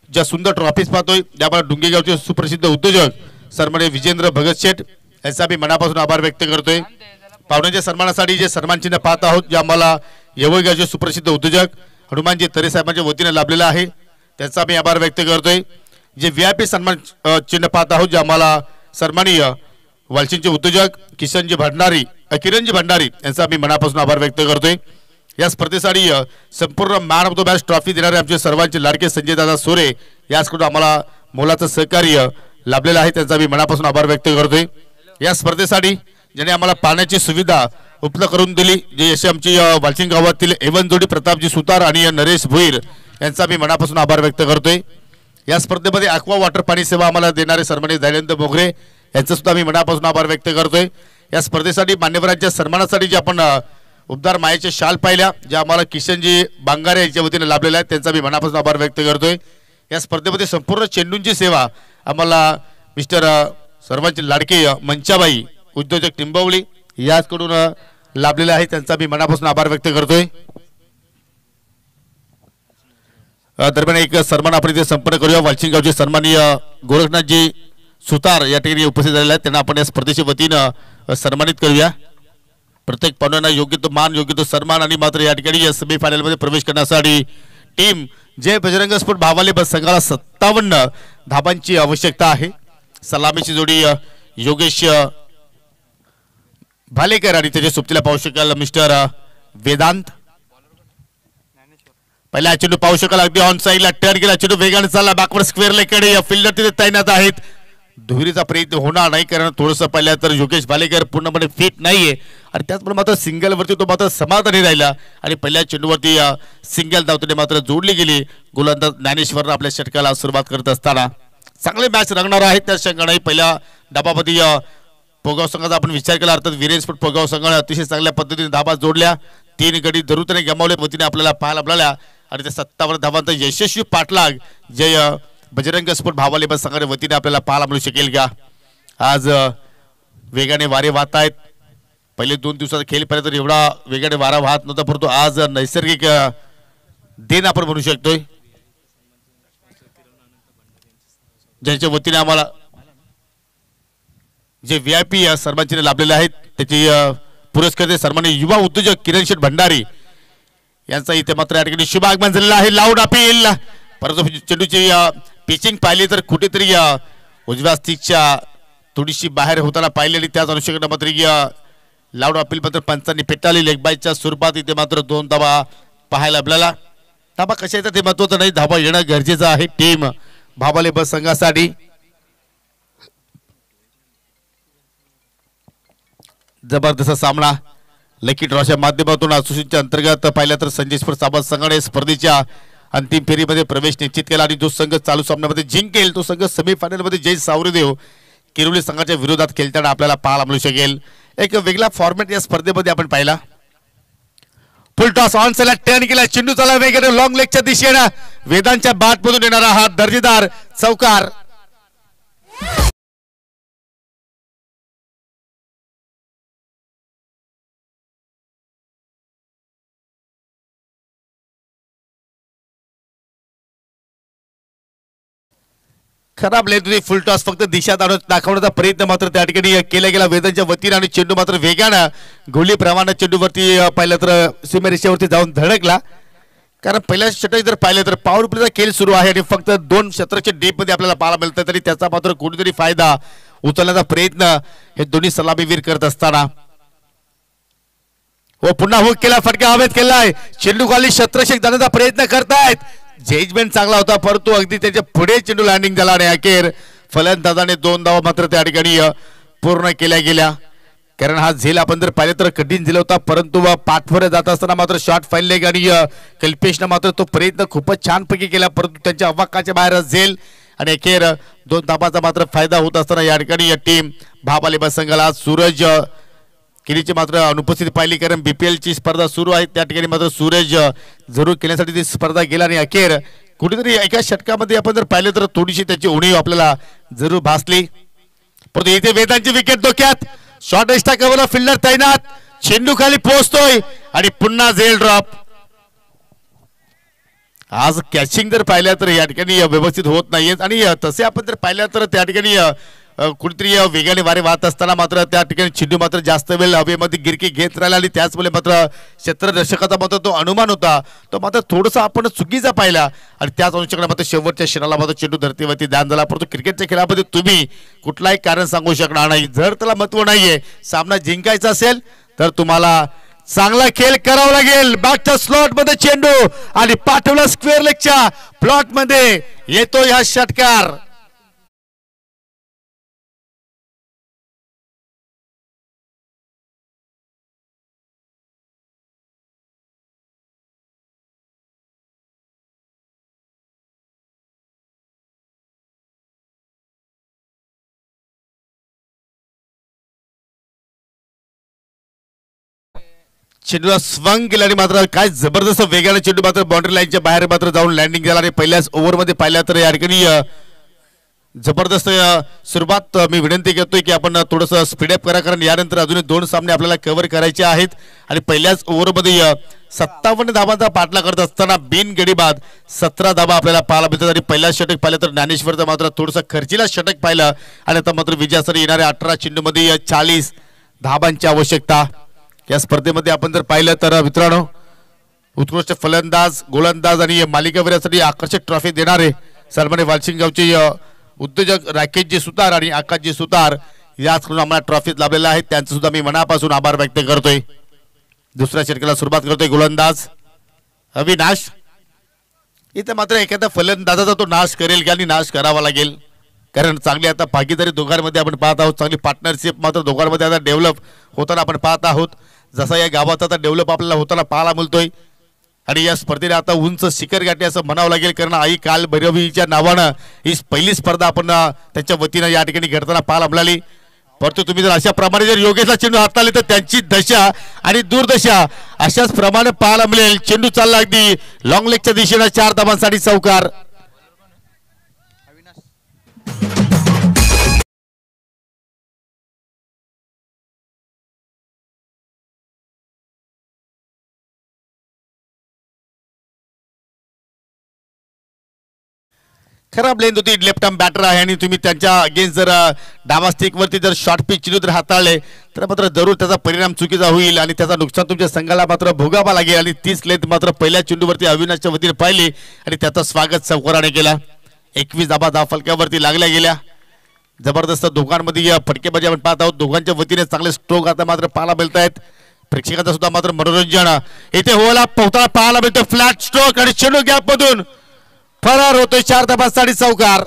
ज्या सुंदर ट्रॉफीज पाहतोय त्यामुळे डुंगेगावचे सुप्रसिद्ध उद्योजक सन्माननीय विजेंद्र भगत शेठ यांचा आम्ही मनापासून आभार व्यक्त करतोय. पाहुण्यांच्या सन्मानासाठी जे सन्मान चिन्ह पाहत आहोत जे आम्हाला येवळगावचे सुप्रसिद्ध उद्योजक हनुमानजी तरे साहेबांच्या वतीनं लाभलेलं आहे त्यांचा आम्ही आभार व्यक्त करतोय. जे VIP सन्मान चिन्ह पाहत आहोत जे आम्हाला सन्माननीय वालचिंचे उद्योजक किरणजी भंडारी यांचा आम्ही मनापासून आभार व्यक्त करतोय. या स्पर्धेसाठी संपूर्ण man of the match trophy देणारे आमचे सर्वांचे लाडके संजय दादा सोरे याचकडून आम्हाला मोलाचं सहकार्य लाभलेलं आहे त्यांचा आम्ही मनापासून आभार व्यक्त करतोय. या स्पर्धेसाठी ज्याने आम्हाला पाण्याची सुविधा उपलब्ध करून दिली जे असे आमची वालचिंग गावातील एवन जोडी प्रतापजी सुतार आणि नरेश भोईर यांचा आम्ही मनापासून आभार व्यक्त करतोय. या स्पर्धेमध्ये अक्वा वॉटर पाणी सेवा आम्हाला देणारे सन्माननीय दयानंद मोगरे यांचा सुद्धा मी मनापासून आभार व्यक्त करतोय. या स्पर्धेसाठी मान्यवरांच्या सन्मानासाठी जे आपण उपदार मायेचे शाल पाहिल्या ज्या आम्हाला किशनजी बांगारे यांच्या वतीने लाभलेल्या आहेत त्यांचा मी मनापासून आभार व्यक्त करतोय. या स्पर्धेमध्ये संपूर्ण चेंडूंची सेवा आम्हाला मिस्टर सर्वांचे लाडके मंचाबाई उद्योजक टिंबवली याचकडून लाभलेल्या आहे त्यांचा मी मनापासून आभार व्यक्त करतोय. दरम्यान एक सन्मान आपण इथे संपन्न करूया. वालचिंगावचे सन्माननीय गोरखनाथजी सुतार या ठिकाणी उपस्थित झालेले आहेत त्यांना आपण या स्पर्धेच्या वतीनं सन्मानित करूया. प्रत्येक पाहुण्यांना योग्य तो मान योग्य तो सन्मान आणि मात्र या ठिकाणी या सेमी फायनलमध्ये प्रवेश करण्यासाठी टीम जय बजरंग स्पोर्ट भावाले बस संघाला 57 धाबांची आवश्यकता आहे. सलामीची जोडी योगेश भालेकर आणि त्याच्या सोबतीला पाहू शकाल मिस्टर वेदांत. पहिला चेंडू पाहू शकाल अगदी ऑन साईडला टर्न केला चेंडू वेगाने चालला बॅकवर्ड स्क्वेअर लेकडे फिल्डर तिथे तैनात आहेत. दुहेरीचा प्रयत्न होणार नाही कारण थोडंसं पहिल्या तर योगेश भालेकर पूर्णपणे फिट नाहीये आणि त्याचप्रमाणे मात्र सिंगलवरती तो मात्र समाधानी राहिला आणि पहिल्या चेंडूवरती सिंगल धावतने मात्र जोडली गेली. गोलंदाज ज्ञानेश्वर आपल्या षटकाला सुरुवात करत असताना चांगले मॅच रंगणार आहे. त्या संघाने पहिल्या डाबामध्ये पोगाव संघाचा आपण विचार केला अर्थात वीरेन स्पोर्ट पोगाव संघाने अतिशय चांगल्या पद्धतीने धाबा जोडल्या. 3 गडी जरूरने गमावले वतीने आपल्याला पाहायला मिळाल्या आणि त्या 57 धावांचा यशस्वी पाठलाग जे बजरंग स्पोर्ट भावाले संघाच्या वतीने आपल्याला पाहायला मिळू शकेल का? आज वेगाने वारे वाहत आहेत. पहिले 2 दिवसाचा खेळ पाहिजे तर एवढा वेगाने वारा वाहत नव्हता, परंतु आज नैसर्गिक दिन आपण म्हणू शकतोय ज्यांच्या वतीने आम्हाला जे VIP सन्मानचिन्ह लाभलेले आहेत त्याची पुरस्कार सन्मान्य युवा उद्योजक किरण शेठ भंडारी यांचा इथे मात्र या ठिकाणी शुभ आगमन झालेलं आहे. लाऊड अपील, परंतु चेंडूची पिचिंग पाहिली तर कुठेतरी उजव्या स्टिकच्या थोडीशी बाहेर होताना पाहिली आणि त्याच अनुषंगाने मात्र लाऊड अपील मात्र पंचांनी पेटाळली. लेग बायच्या स्वरूपात इथे मात्र 2 धावा पाहायला आपल्याला. धाबा कशा येतात ते महत्वाचं नाही, धाबा येणं गरजेचं आहे टीम भावाले बस संघासाठी. जबरदस्त सामना लकी ड्रॉच्या माध्यमातून असोसिएशनच्या अंतर्गत पाहिलं तर संजय स्पोर्ट्स साबा संघाने स्पर्धेच्या अंतिम फेरीमध्ये प्रवेश निश्चित केला आणि जो संघ चालू सामन्यामध्ये जिंकेल तो संघ सेमीफायनल मध्ये जय सावरेदेव किरोली संघाच्या विरोधात खेळताना आपल्याला पाहायला मिळू शकेल. एक वेगळा फॉर्मॅट या स्पर्धेमध्ये आपण पाहिला. फुल टॉस ऑन साइडला टर्न केला, चेंडू चालला वेगाने लॉंग लेगच्या दिशेने, वेदांच्या बॅट मधून येणारा हा दर्जेदार चौकार. खराब लेंथमध्ये फुल टॉस फक्त दिशा दाखवण्याचा प्रयत्न मात्र त्या ठिकाणी केला गेला वेदांच्या वतीने आणि चेंडू मात्र वेगानं गोली प्रमाणात चेंडूवरती पाहिलं तर सीमारेषेवरती जाऊन धडकला. कारण पहिल्या षटक जर पाहिलं तर पॉवर प्लेचा खेळ सुरू आहे आणि फक्त 2 षटकाच्या डीप मध्ये आपल्याला पाहायला मिळतं तरी त्याचा मात्र कोणीतरी फायदा उचलण्याचा प्रयत्न हे दोन्ही सलामीवीर करत असताना. हो पुन्हा हुक केला, फटका हवेत केलाय, चेंडू खाली शत्रक्षक जाण्याचा प्रयत्न करतायत. जजमेंट चांगला होता परंतु अगदी त्याच्या पुढे चेंडू लँडिंग झाला आणि अखेर फलंदाजाने 2 धावा मात्र त्या ठिकाणी पूर्ण केल्या गेल्या. कारण हा झेल आपण जर पाहिलं तर कठीण झेल होता परंतु पाठवर जात असताना मात्र शॉट फाईल लेग आणि कल्पेशनं मात्र तो प्रयत्न खूपच छानपैकी केला परंतु त्यांच्या अवाकाच्या बाहेर झेल आणि अखेर 2 धावांचा मात्र फायदा होत असताना या ठिकाणी टीम भाबाले संघाला सूरज किरीची मात्र अनुपस्थिती पाहिली. कारण BPL ची स्पर्धा सुरू आहे त्या ठिकाणी मात्र सूरज जरूर केल्यासाठी ती स्पर्धा गेला आणि अखेर कुठेतरी एका षटकामध्ये आपण जर पाहिलं तर थोडीशी त्याची उणीव आपल्याला जरूर भासली. परंतु इथे वेदांची विकेट धोक्यात, शॉर्ट एक्स्ट्रा कव्हरला फिल्डर तैनात, चेंडू खाली पोहोचतोय आणि पुन्हा झेल ड्रॉप. आज कॅचिंग जर पाहिलं तर या ठिकाणी व्यवस्थित होत नाहीये आणि तसे आपण जर पाहिलं तर त्या ठिकाणी कुठेतरी वेगाने वारे वाहत असताना मात्र त्या ठिकाणी चेंडू मात्र जास्त वेळ हवेमध्ये गिरकी घेत राहिला आणि त्याचमुळे मात्र क्षेत्ररक्षकाचा मात्र तो अनुमान होता तो मात्र थोडासा आपण चुकीचा पाहिला आणि त्याच अनुषंगाने मात्र शेवटच्या क्षणाला मात्र चेंडू धरतीवरती दान झाला. परंतु क्रिकेटच्या खेळामध्ये तुम्ही कुठलाही कारण सांगू शकणार नाही. जर त्याला महत्व नाहीये, सामना जिंकायचा असेल तर तुम्हाला चांगला खेळ करावा लागेल. बॅकच्या स्लॉट मध्ये चेंडू आणि पाठवला स्क्वेअर लेगच्या प्लॉट मध्ये येतो हा षटकार. चेंडूला स्वंग केला आणि मात्र काय जबरदस्त वेगाने चेंडू मात्र बाउंड्री लाईनच्या बाहेर मात्र जाऊन लँडिंग झाला आणि पहिल्याच ओव्हरमध्ये पाहिलं तर या ठिकाणी जबरदस्त सुरुवात. मी विनंती करतोय की आपण थोडंसं स्पीडअप करा कारण यानंतर अजून 2 सामने आपल्याला कव्हर करायचे आहेत आणि पहिल्याच ओव्हरमध्ये 57 धावांचा पाठला करत असताना बिन गडीबाद 17 धावा आपल्याला पाहायला मिळतात आणि पहिला षटक पाहिलं तर ज्ञानेश्वरचं मात्र थोडंसं खर्चीला षटक पाहिलं आणि आता मात्र विजयासाठी येणाऱ्या 18 चेंडूमध्ये 40 धावांची आवश्यकता. या स्पर्धेमध्ये आपण जर पाहिलं तर मित्रांनो उत्कृष्ट फलंदाज, गोलंदाज आणि मालिकावीरासाठी आकर्षक ट्रॉफी देणारे सन्मान्य वालशिंगावचे उद्योजक राकेशजी सुतार आणि आकाशजी सुतार याचकडून आम्हाला ट्रॉफीज लाभलेल्या आहेत. त्यांचं सुद्धा मी मनापासून आभार व्यक्त करतोय. दुसऱ्या षटकाला सुरुवात करतोय गोलंदाज अविनाश. इथे मात्र एखाद्या फलंदाजाचा तो नाश करेल की आणि नाश करावा लागेल कारण चांगली आता भागीदारी दोघांमध्ये आपण पाहत आहोत. चांगली पार्टनरशिप मात्र दोघांमध्ये आता डेव्हलप होताना आपण पाहत आहोत. जसा या गावात आता डेव्हलप आपल्याला होताना पाहायला मिळतोय आणि या स्पर्धेने आता उंच शिखर गाठी असं म्हणावं लागेल कारण आई काल भैरवीच्या नावानं ही पहिली स्पर्धा आपण त्यांच्या वतीनं या ठिकाणी घडताना पाहायला मिळाली. परंतु तुम्ही जर अशा प्रमाणे जर योगेशला चेंडू हाताळले तर त्यांची दशा आणि दुर्दशा अशाच प्रमाणे पाहायला मिळेल. चेंडू चालला अगदी लॉंग लेगच्या दिशेने 4 धावांसाठी चौकार. खराब लेंथ होती. लेफ्ट आर्म बॅटर आहे आणि तुम्ही त्यांच्या अगेन्स्ट जर डावा स्टिक वरती जर शॉर्ट पिच चेंडू जर हाताळले तर मात्र जरूर त्याचा परिणाम चुकीचा होईल आणि त्याचा नुकसान तुमच्या संघाला मात्र भोगावा लागेल. आणि तीच लेंथ मात्र पहिल्या चेंडूवरती अविनाशच्या वतीने पाहिली आणि त्याचं स्वागत चौकाराने केला. 21 धाबा धाव फलकावरती लागल्या गेल्या. जबरदस्त दोघांमध्ये फटकेबाजी आपण पाहत आहोत. दोघांच्या वतीने चांगले स्ट्रोक आता मात्र पाहायला मिळत आहेत. प्रेक्षकांचा सुद्धा मात्र मनोरंजन येथे होला पोहताना पाहायला मिळतो. फ्लॅट स्ट्रोक आणि चेंडू गॅप मधून फरार होतोय. 4 धाबांसाठी चौकार.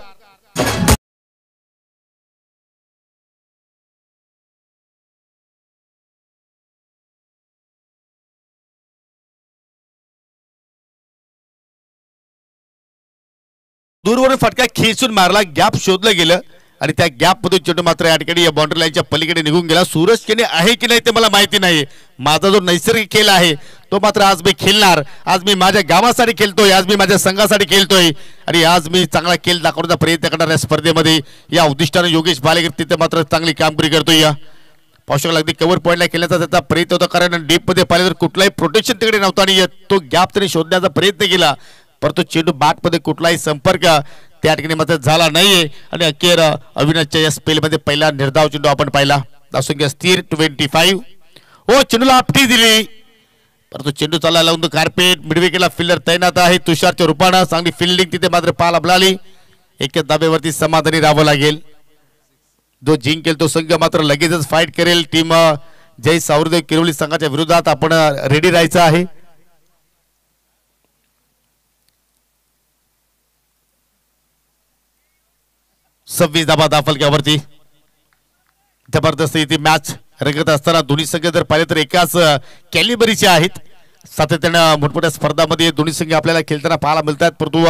दूरवरून फटका खेचून मारला. गॅप शोधलं गेलं आणि त्या गॅप मधून चेंडू मात्र या ठिकाणी या बाउंड्री लाईनच्या पलीकडे निघून गेला. सूरज केने आहे की नाही ते मला माहिती नाही. माझा जो नैसर्गिक खेळ आहे तो मात्र आज मी खेळणार. आज मी माझ्या गावासाठी खेळतोय. आज मी माझ्या संघासाठी खेळतोय आणि आज मी चांगला खेळ दाखवण्याचा प्रयत्न करणार या स्पर्धेमध्ये. या उद्दिष्टाने योगेश बालेकर तिथे मात्र चांगली कामगिरी करतोय. या पावसाळ्याला अगदी कव्हर पॉईंटला खेळण्याचा त्याचा प्रयत्न होता कारण डीप मध्ये पाहिलं तर कुठलाही प्रोटेक्शन तिकडे नव्हता आणि तो गॅप तरी शोधण्याचा प्रयत्न केला परंतु चेंडू बॅट मध्ये कुठलाही संपर्क त्या ठिकाणी मात्र झाला नाहीये आणि अखेर अविनाशच्या या स्पेलमध्ये पहिला निर्धाव चेंडू आपण पाहिला. धावसंख्या स्थिर 25. हो चेंडूला आपटी दिली परंतु चेंडू चालला लावून कार्पेट मिडविकेटला फिल्डर तैनात आहे. तुषारच्या रूपानं चांगली फिल्डिंग तिथे मात्र पाहायला मिळाली. एका धाब्यावरती समाधानी राहावं लागेल. जो जिंकेल तो संघ मात्र लगेचच फाईट करेल. टीम जय सावरदेव किरोली संघाच्या विरोधात आपण रेडी राहायचं आहे. सव्वीस धाबा दाफलक्यावरती जबरदस्त इथे मॅच रंगत असताना दोन्ही संघ जर पाहिले तर एकाच कॅलिबरीचे आहेत. सातत्यानं मोठमोठ्या स्पर्धांमध्ये दोन्ही संघ आपल्याला खेळताना पाहायला मिळतात परंतु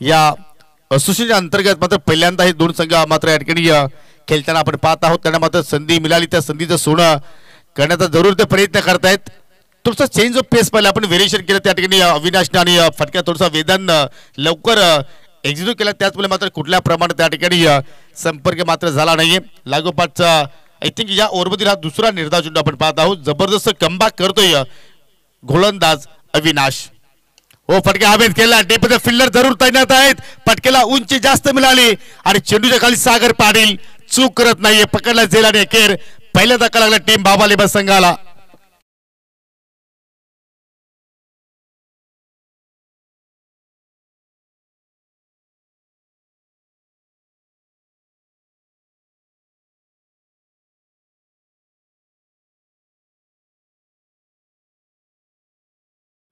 या असोसिएशनच्या अंतर्गत मात्र पहिल्यांदा हे दोन संघ मात्र या ठिकाणी खेळताना आपण पाहत आहोत. त्यांना मात्र संधी मिळाली त्या संधीचं सोनं करण्याचा जरूर ते प्रयत्न करतायत. थोडंसं चेंज ऑफ पेस पाहिलं आपण व्हेरिएशन केलं त्या ठिकाणी अविनाशने आणि फटक्या थोडासा वेदांना लवकर एक्झिक्यूट केला त्याचमुळे मात्र कुठल्या प्रमाणात त्या ठिकाणी संपर्क मात्र झाला नाहीये. लागोपाठचा आय थिंक या ओव्हरमधील हा दुसरा निर्धाव चेंडू आपण पाहत आहोत. जबरदस्त कमबॅक करतोय गोलंदाज अविनाश. हो फटका हवेत केला. डेपचे फिल्डर जरूर तैनात आहेत. फटकेला उंची जास्त मिळाली आणि चेंडूच्या खाली सागर पाटील चूक करत नाहीये. पकडला जाईल आणि अखेर पहिला धक्का लागला टीम बाबालेबा संघाला.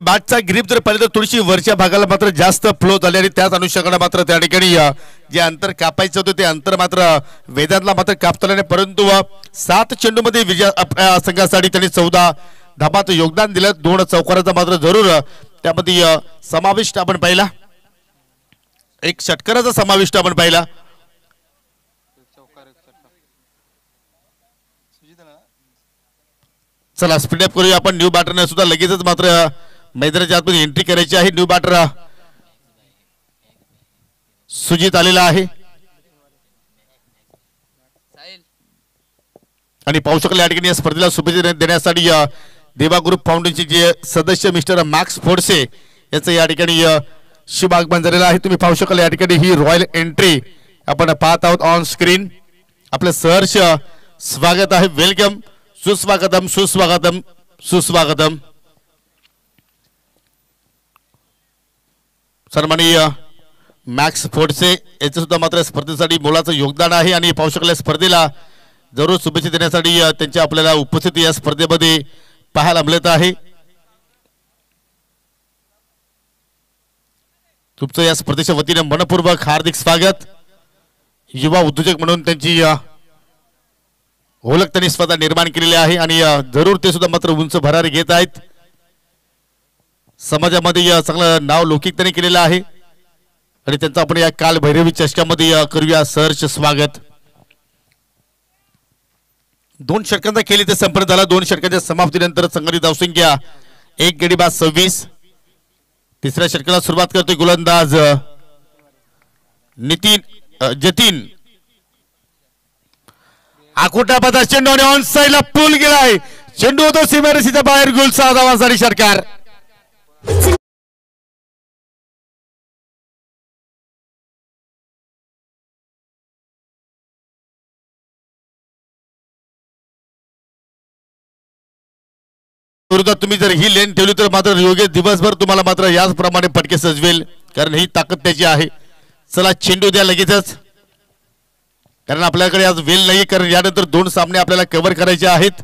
बॅटचा ग्रिप जर पाहिलं तर थोडीशी वरच्या भागाला मात्र जास्त फ्लो झाली आणि त्याच अनुषंगाने मात्र त्या ठिकाणी जे अंतर कापायचं होतं ते अंतर मात्र वेदांतला मात्र कापता नाही. परंतु 7 चेंडूमध्ये विजय संघासाठी त्यांनी 14 धाबाचं योगदान दिलं. 2 चौकाराचा मात्र जरूर त्यामध्ये समाविष्ट आपण पाहिला. 1 षटकाराचा समाविष्ट आपण पाहिला. चला स्पीडअप करूया आपण. न्यू बॅटरने सुद्धा लगेचच मात्र मैदानाच्या आतमध्ये एंट्री करायची आहे. न्यू बॅटर सुजित आलेला आहे आणि पाहू शकाल या ठिकाणी या स्पर्धेला शुभेच्छा देण्यासाठी देवा ग्रुप फाउंडेशनचे जे सदस्य मिस्टर मॅक्स फोडसे याचं या ठिकाणी शुभ आगमन झालेलं आहे. तुम्ही पाहू शकाल या ठिकाणी ही रॉयल एंट्री आपण पाहत आहोत ऑन स्क्रीन. आपलं सहर्ष स्वागत आहे. वेलकम, सुस्वागतम सुस्वागतम सुस्वागतम. सन्माननीय मॅक्स फोडसे याचं सुद्धा मात्र स्पर्धेसाठी मोलाचं योगदान आहे आणि पाहू शकलेल्या स्पर्धेला जरूर शुभेच्छा देण्यासाठी त्यांच्या आपल्याला उपस्थिती या स्पर्धेमध्ये पाहायला मिळत आहे. तुमचं या स्पर्धेच्या वतीने मनपूर्वक हार्दिक स्वागत. युवा उद्योजक म्हणून त्यांची ओळख त्यांनी स्वतः निर्माण केलेली आहे आणि जरूर ते सुद्धा मात्र उंच भरारी घेत आहेत. समाजामध्ये चांगलं नाव लौकिक त्यांनी केलेलं आहे आणि त्यांचं आपण या काल भैरवी चषकामध्ये करूया सहर्ष स्वागत. 2 षटकांचा खेळ इथे संपन्न झाला. 2 षटकांच्या समाप्तीनंतर संघाची धावसंख्या 1 गडी बाद 26. तिसऱ्या षटकाला सुरुवात करतोय गोलंदाज जतीन. आकुटा पदा चेंडू आणि ऑन साइडला पूल गेलाय. चेंडू होतो सीमारेषेच्या बाहेर. गोल 6 धावांसाठी षटकार. विरोधात तुम्ही जर ही लेन ठेवली तर मात्र योगेश दिवसभर तुम्हाला मात्र याचप्रमाणे फटके सजवेल, कारण ही ताकद त्याची आहे. चला चेंडू द्या लगेचच, कारण आपल्याकडे आज वेल नाही, कारण यानंतर 2 सामने आपल्याला कव्हर करायचे आहेत.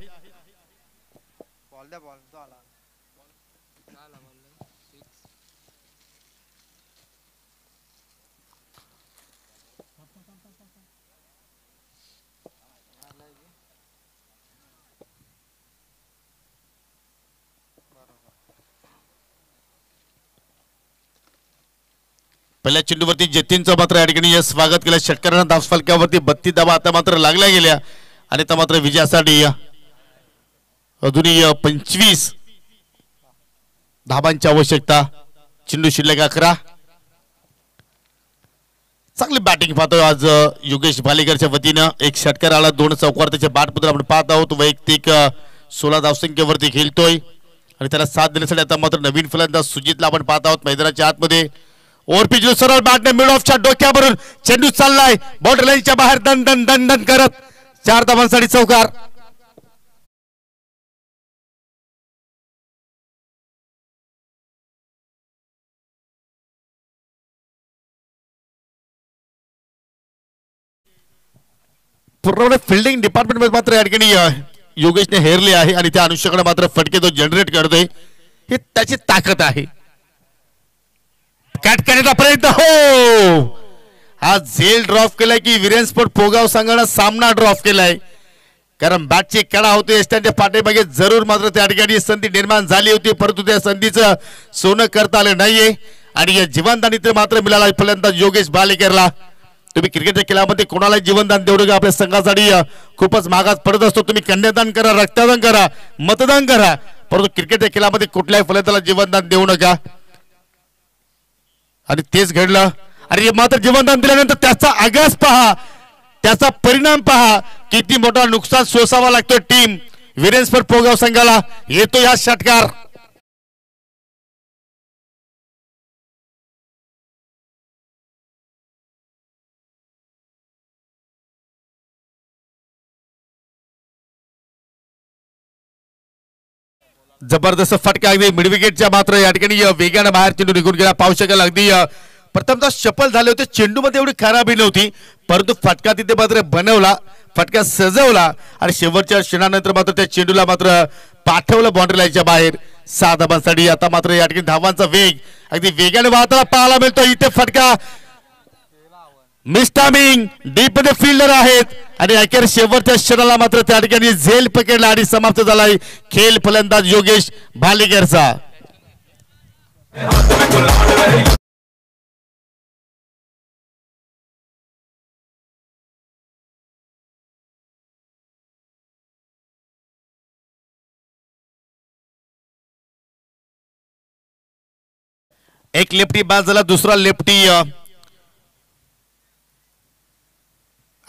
पहिल्या चेंडूवरती जतीनचं मात्र या ठिकाणी स्वागत केलं. षटकारांना धावफलकावरती 32 धावा आता मात्र लागल्या गेल्या आणि आता मात्र विजयासाठी अजूनही 25 धावांची आवश्यकता. चेंडू शिल्लक 11. चांगली बॅटिंग पाहतोय आज योगेश भालेकरच्या वतीनं. एक षटकार आला, 2 चौकार त्याचे बाटपत्र आपण पाहत आहोत. वैयक्तिक 16 धावसंख्येवरती खेळतोय आणि त्याला साथ देण्यासाठी आता मात्र नवीन फलंदाज सुजितला आपण पाहत आहोत मैदानाच्या आतमध्ये. ओव्हर पिच सरळ बॅटने मिड ऑफच्या डोक्यावरून चेंडू चाललाय बॉर्डर लाईनच्या बाहेर. दन दन दन दन करत 4 धावांसाठी चौकार. पूर्णपणे फिल्डिंग डिपार्टमेंट मध्ये मात्र या ठिकाणी योगेशने हेरले आहे आणि त्या अनुषंगाने मात्र फटके तो जनरेट करतोय. ही त्याची ताकद आहे. कॅट करण्याचा प्रयत्न, हो हा झेल ड्रॉप केलाय की वीरेन स्पोर्ट पोगाव संघाने सामना ड्रॉप केलाय, कारण बॅटची कडा होते एस्टॅनच्या पाठीमागे. जरूर मात्र त्या ठिकाणी संधी निर्माण झाली होती, परंतु त्या संधीचं सोनं करता आलं नाहीये आणि या जीवनदानी तर मात्र मिळाला फलंदाज योगेश भालेकरला. तुम्ही क्रिकेटच्या खेळामध्ये कोणाला जीवनदान देऊ नका, आपल्या संघासाठी खूपच मागास पडत असतो. तुम्ही कन्यादान करा, रक्तदान करा, मतदान करा, परंतु क्रिकेटच्या खेळामध्ये कुठल्याही फलंदाजाला जीवनदान देऊ नका. आणि तेच घडलं. आणि मात्र जीवनदान दिल्यानंतर त्याचा आगास पहा, त्याचा परिणाम पहा, किती मोठा नुकसान सोसावा लागतो टीम वीरेन स्पोर्ट पोगाव संघाला. येतो या षटकार. जबरदस्त फटका अगदी मिड विकेटच्या मात्र या ठिकाणी वेगाने बाहेर चेंडू निघून गेला. पाहू शकाल अगदी प्रथमतः सफल झाले होते. चेंडू मध्ये एवढी खराबी नव्हती, परंतु फटका तिथे मात्र बनवला, फटका सजवला आणि शेवटच्या क्षणानंतर मात्र त्या चेंडूला मात्र पाठवलं बाउंड्री लाईनच्या बाहेर. 6 धावांसाठी आता मात्र या ठिकाणी धावांचा वेग अगदी वेगाने वाहताना पाहायला मिळतो. इथे फटका मिस टायमिंग, डीप मध्ये फिल्डर आहेत आणि अखेर शेवटच्या क्षणाला मात्र त्या ठिकाणी झेल पकडला आणि समाप्त झाला खेळ फलंदाज योगेश भालेकरचा. एक लेफ्टी बाद झाला, दुसरा लेफ्टी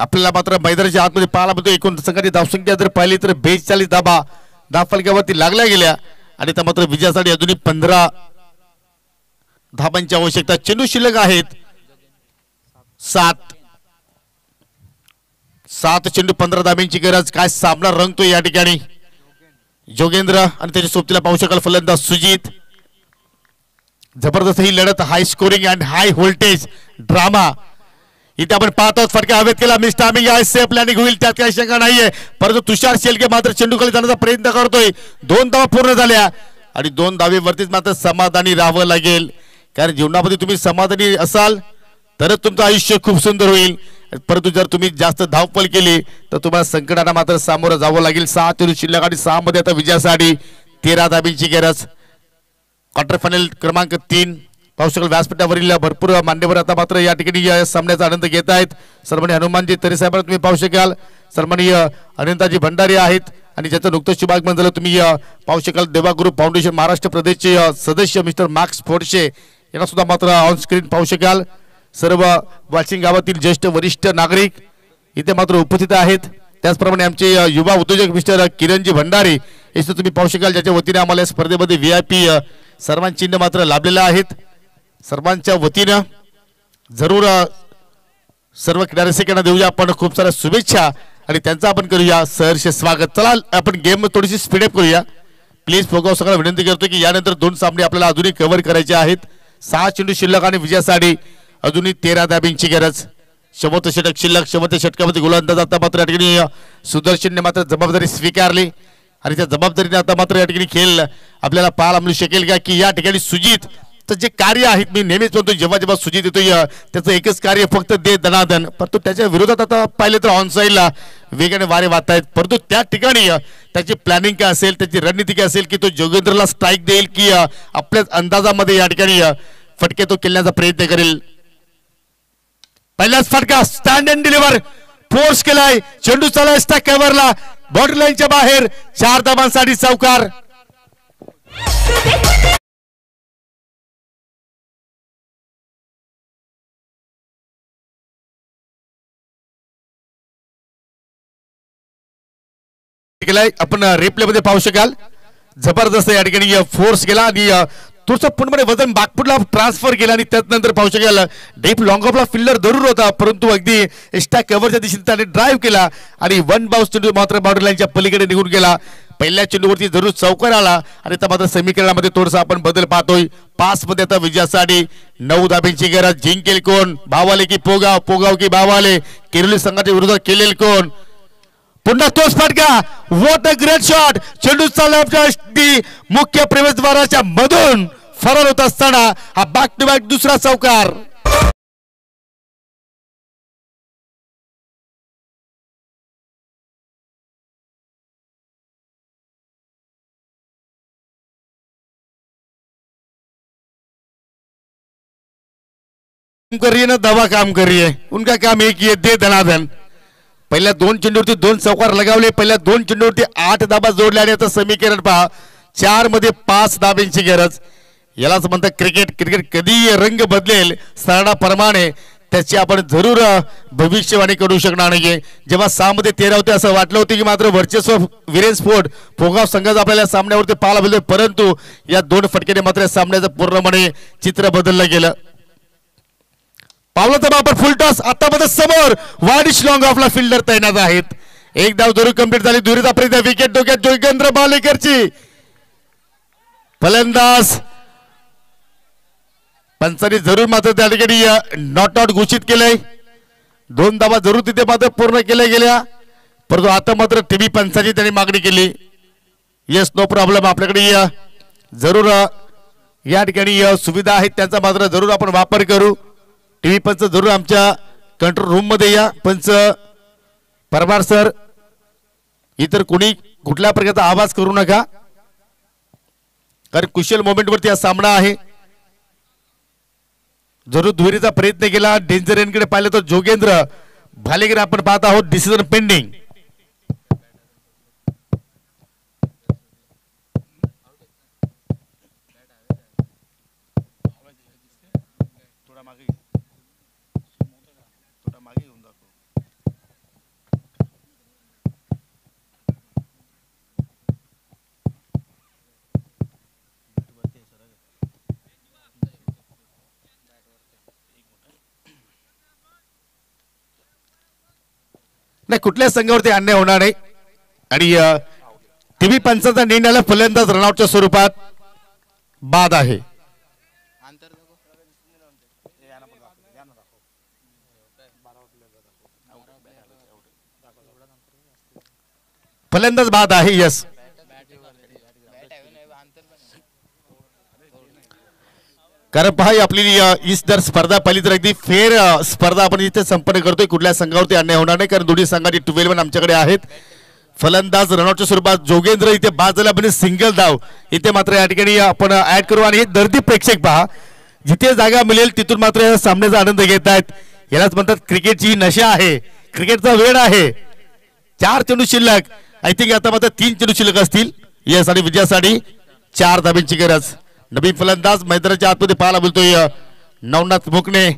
आपल्याला मात्र मैदानाच्या आतमध्ये पाहायला मिळतो. एकूण संघाची धावसंख्या जर पाहिली तर 42 धावा धावफलकावरती लागल्या गेल्या आणि त्या मात्र विजयासाठी अजूनही 15 धावांची आवश्यकता. चेंडू शिल्लक आहेत 7 चेंडू 15 धाब्यांची गरज. काय सामना रंगतो या ठिकाणी. जोगेंद्र आणि त्याच्या सोबतीला पाहू शकाल फलंदाज सुजित. जबरदस्त ही लढत, high scoring and high voltage drama इथे आपण पाहतो. फटका हवेत केला, मिस टायमिंग आहे, सेफ लँडिंग होईल त्यात काही शंका नाहीये, परंतु तुषार शेलके मात्र चेंडू खाली जाण्याचा प्रयत्न करतोय. 2 धावा पूर्ण झाल्या आणि 2 धावेवरतीच मात्र समाधानी राहावं लागेल, कारण जीवनामध्ये तुम्ही समाधानी असाल तरच तुमचं आयुष्य खूप सुंदर होईल. परंतु जर तुम्ही जास्त धावपळ केली तर तुम्हाला संकटांना मात्र सामोरं जावं लागेल. 6 चेंडू शिल्लक आणि 6 मध्ये आता विजयासाठी 13 धाब्यांची गरज. क्वार्टर फायनल क्रमांक 3 पाहू शकाल व्यासपीठावरील भरपूर मान्यवर आता मात्र या ठिकाणी या सामन्याचा आनंद घेत आहेत. सर्वांनी हनुमानजी तरी साहेब तुम्ही पाहू शकाल सन्माननीय अनंताजी भंडारी आहेत आणि ज्याचं नुकतंच शुभागमन झालं. तुम्ही पाहू शकाल देवा ग्रुप फाउंडेशन महाराष्ट्र प्रदेशचे सदस्य मिस्टर मार्क्स फोर्डशे यांना सुद्धा मात्र ऑन स्क्रीन पाहू शकाल. सर्व वाशिंग गावातील ज्येष्ठ वरिष्ठ नागरिक इथे मात्र उपस्थित आहेत. त्याचप्रमाणे आमचे युवा उद्योजक मिस्टर किरणजी भंडारी हे सुद्धा तुम्ही पाहू शकाल, ज्याच्या वतीने आम्हाला या स्पर्धेमध्ये VIP सर्वांचिन्ह मात्र लाभलेलं आहेत. सर्वांच्या वतीनं जरूर सर्व क्रीडारसिकांना देऊया आपण खूप साऱ्या शुभेच्छा आणि त्यांचं आपण करूया सहर्ष स्वागत. चला आपण गेम थोडीशी स्पीडअप करूया प्लीज. फोगाव सगळ्यांना विनंती करतो की यानंतर 2 सामने आपल्याला अजूनही कव्हर करायचे आहेत. 6 चेंडू शिल्लक आणि विजयासाठी अजूनही 13 धाब्यांची गरज. 100 षटक शिल्लक. 100 षटकामध्ये गोलंदाज आता मात्र या ठिकाणी सुदर्शनने मात्र जबाबदारी स्वीकारली आणि त्या जबाबदारीने आता मात्र या ठिकाणी खेळ आपल्याला पाहायला मिळू शकेल का की या ठिकाणी सुजित तर जे कार्य आहेत, मी नेहमीच म्हणतो जेव्हा जेव्हा सुजित येतो त्याचं एकच कार्य फक्त दे दनादन, परंतु त्याच्या विरोधात आता पाहिलं तर ऑन साईडला वेगाने वारे वाहत आहेत. परंतु त्या ठिकाणी त्याची प्लॅनिंग काय असेल, त्याची रणनीती काय असेल की तो जोगेंद्रला स्ट्राईक देईल की आपल्याच अंदाजामध्ये या ठिकाणी फटके तो खेळण्याचा प्रयत्न करेल. पहिलाच फटका स्टँड अँड डिलिव्हर फोर्स केलाय. चेंडू चालाय स्टॅक कव्हरला बॉर्डर लाईनच्या बाहेर. 4 धाबांसाठी चौकार. आपण रिप्ले मध्ये पाहू शकाल जबरदस्त या ठिकाणी फोर्स केला आणि थोडंसं पूर्णपणे वजन बागपूरला ट्रान्सफर केला आणि त्यानंतर पाहू शकाल डीप लॉंग ऑफला फिल्डर जरूर होता, परंतु अगदी एक्स्ट्रा कव्हरच्या दिशेने त्याने ड्राईव्ह केला आणि 1 बाउन्स चेंडू मात्र बॉर्डर लाईनच्या पलीकडे निघून गेला. पहिल्या चेंडूवरती जरूर चौकार आला आणि आता मात्र समीकरणामध्ये थोडासा आपण बदल पाहतोय. 5 मध्ये आता विजयासाठी 9 धाब्यांची गरज. जिंकेल कोण? भावाले की पोगाव, पोगाव की भावाले? किरोली संघाच्या विरोधात केलेल कोण? पुन्हा तोच फटका. What a great shot. चेंडू चालला मुख्य प्रवेशद्वाराच्या मधून फरार होत असताना हा बॅक टू बॅक दुसरा चौकार. ना दवा काम करिए उनका काम एक ही है दे धनाधन. पहिल्या 2 चेंडूवरती 2 चौकार लगावले. पहिल्या 2 चेंडूवरती 8 धाबा जोडल्या आणि आता समीकरण पहा 4 मध्ये 5 धाब्यांची गरज. यालाच म्हणतात क्रिकेट. क्रिकेट कधी रंग बदलेल सरणाप्रमाणे त्याची आपण जरूर भविष्यवाणी करू शकणार नाहीये. जेव्हा 6 मध्ये 13 होते असं वाटलं होतं की मात्र वर्चस्व वीरेन स्पोर्ट पोगाव संघाचा आपल्याला सामन्यावरती पाहायला मिळतोय, परंतु या 2 फटक्याने मात्र सामन्याचं पूर्णपणे चित्र बदललं गेलं. पावलाचा बापर फुल टॉस. आता मध्ये समोर वाडिश लॉंग ऑफला फिल्डर तैनात आहेत. एक धाव जरूर कंप्लीट झाली. दुरीचा प्रयत्न. विकेट डोक्यात जोगेंद्र बालेकरची. फलंदाज पंचांनी जरूर मात्र त्या ठिकाणी नॉट आउट घोषित केलंय. 2 धावा जरूर तिथे मात्र पूर्ण केल्या गेल्या, परंतु आता मात्र टीव्ही पंचांची त्यांनी मागणी केली. Yes no problem. आपल्याकडे जरूर या ठिकाणी सुविधा आहेत त्यांचा मात्र जरूर आपण वापर करू. टीव्ही पंच जरूर आमच्या कंट्रोल रूम मध्ये या. पंच परमार सर इतर कोणी कुठल्या प्रकारचा आवाज करू नका, कारण कुशल मोमेंट वरती हा सामना आहे. जरूर दुहेरीचा प्रयत्न केला. डेंजर एनकडे पाहिलं तर जोगेंद्र भालेकर आपण पाहत आहोत. Decision pending. नाही, कुठल्या संघावरती अन्याय होणार नाही आणि टीव्ही पंचाचा निर्णयाला फलंदाज रनआउटच्या स्वरूपात बाद आहे. फलंदाज बाद आहे. यस, कारण पहा आपली ही जर स्पर्धा पाहिली तर अगदी फेर स्पर्धा आपण इथे संपन्न करतोय. कुठल्या संघावरती अन्याय होणार नाही, कारण दोन्ही संघांची 12 आमच्याकडे आहेत. फलंदाज रनआउटच्या स्वरूपात जोगेंद्र इथे बाद झाला, पण सिंगल धाव इथे मात्र या ठिकाणी आपण ऍड करू. आणि हे दर्दी प्रेक्षक पहा, जिथे जागा मिळेल तिथून मात्र सामन्याचा आनंद घेत आहेत. यालाच म्हणतात क्रिकेटची नशा आहे, क्रिकेटचा वेळ आहे. 4 चेंडू शिल्लक. आय थिंक आता मात्र 3 चेंडू शिल्लक असतील. यस आणि विजयासाठी 4 धाब्यांची गरज. नवीन फलंदाज मैदानाच्या आतमध्ये पाहायला बोलतोय नवनाथ मुकणे.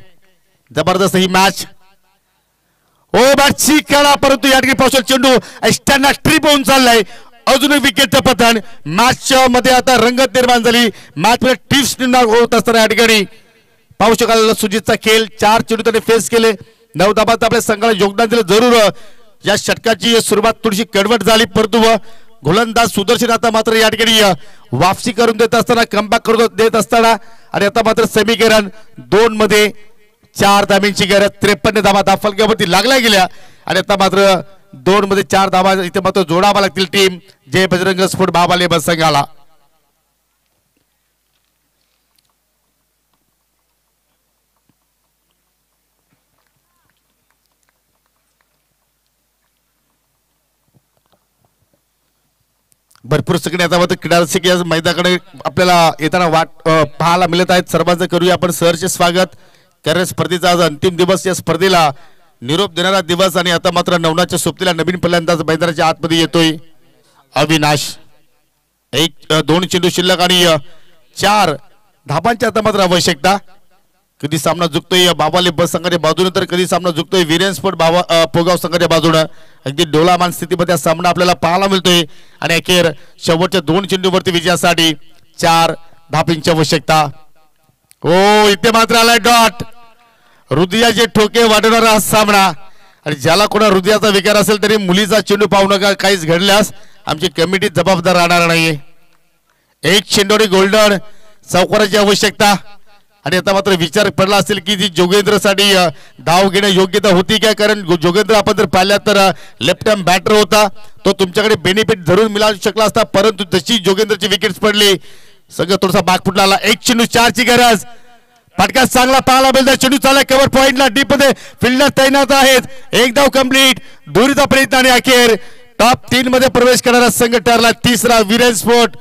जबरदस्त ही मॅच. ओ बॅटची खेळा परंतु या ठिकाणी पावसाळ चेंडू एक्स्टर्नल ट्रिप होऊन चाललाय. अजून विकेटचं पतन. मॅचच्या मध्ये आता रंगत निर्माण झाली. मॅच मध्ये टिप्स होत असताना या ठिकाणी पाहू शकाल सुजितचा खेळ. 4 चेंडू त्याने फेस केले. 9 धाबात आपल्या संघाला योगदान दिलं. जरूर या षटकाची सुरुवात थोडीशी कडवट झाली परंतु गोलंदाज सुदर्शन आता मात्र या ठिकाणी वापसी करून देत असताना कमबॅक करून देत असताना आणि आता मात्र समीकरण 2 मध्ये 4 धाब्यांची गरज. 53 धाबा फलकावरती लागल्या गेल्या आणि आता मात्र 2 मध्ये 4 धाबा इथे मात्र जोडावा लागतील टीम जय बजरंग स्फोट बाबाले बस संघाला. भरपूर सगळे आता मात्र क्रीडा रसिक या मैदानाकडे आपल्याला येताना वाट पाहायला मिळत आहेत. सर्वांचं करूया आपण सहर्ष स्वागत. कारण स्पर्धेचा आज अंतिम दिवस. या स्पर्धेला निरोप देणारा दिवस आणि आता मात्र नवनाथच्या सोबतीला नवीन फलंदाज मैदानाच्या आतमध्ये येतोय अविनाश. 2 चेंडू शिल्लक आणि 4 धाबांची आता मात्र आवश्यकता. कधी सामना झुकतोय बाबाले बस संघाच्या बाजूने तर कधी सामना झुकतोय वीरेन स्पोर्ट पोगाव संघाच्या बाजूने. अगदी डोलामान स्थितीमध्ये हा सामना आपल्याला पाहायला मिळतोय आणि अखेर शेवटच्या 2 चेंडूवरती विजयासाठी 4 धाबांची आवश्यकता. हो इथे मात्र आलाय डॉट. हृदयाचे ठोके वाढवणारा हा सामना आणि ज्याला कोणा हृदयाचा विकार असेल तरी मुलीचा चेंडू पाहू नका. काहीच घडल्यास आमची कमिटी जबाबदार राहणार नाहीये. 1 चेंडूने गोल्डन सावकाराची आवश्यकता आणि आता मात्र विचार पडला असेल की ती जोगेंद्रसाठी धाव घेणं योग्यता होती काय. कारण जोगेंद्र आपण जर पाहिला तर लेफ्ट हँड बॅटर होता. तो तुमच्याकडे बेनिफिट जरूर मिळू शकला असता परंतु जशी जोगेंद्रची विकेट पडली सगळं थोडासा भाग फुटला आला. 1 चेंडू 4 ची गरज. फटका चांगला पाहायला मिळतो. चेंडू चालला कव्हर पॉइंटला. डीप मध्ये फिल्डर तैनात आहेत. 1 धाव कंप्लीट. दुरीचा प्रयत्न आणि अखेर टॉप 3 मध्ये प्रवेश करणारा संघ ठरला. 3रा वीरेन स्पोर्ट.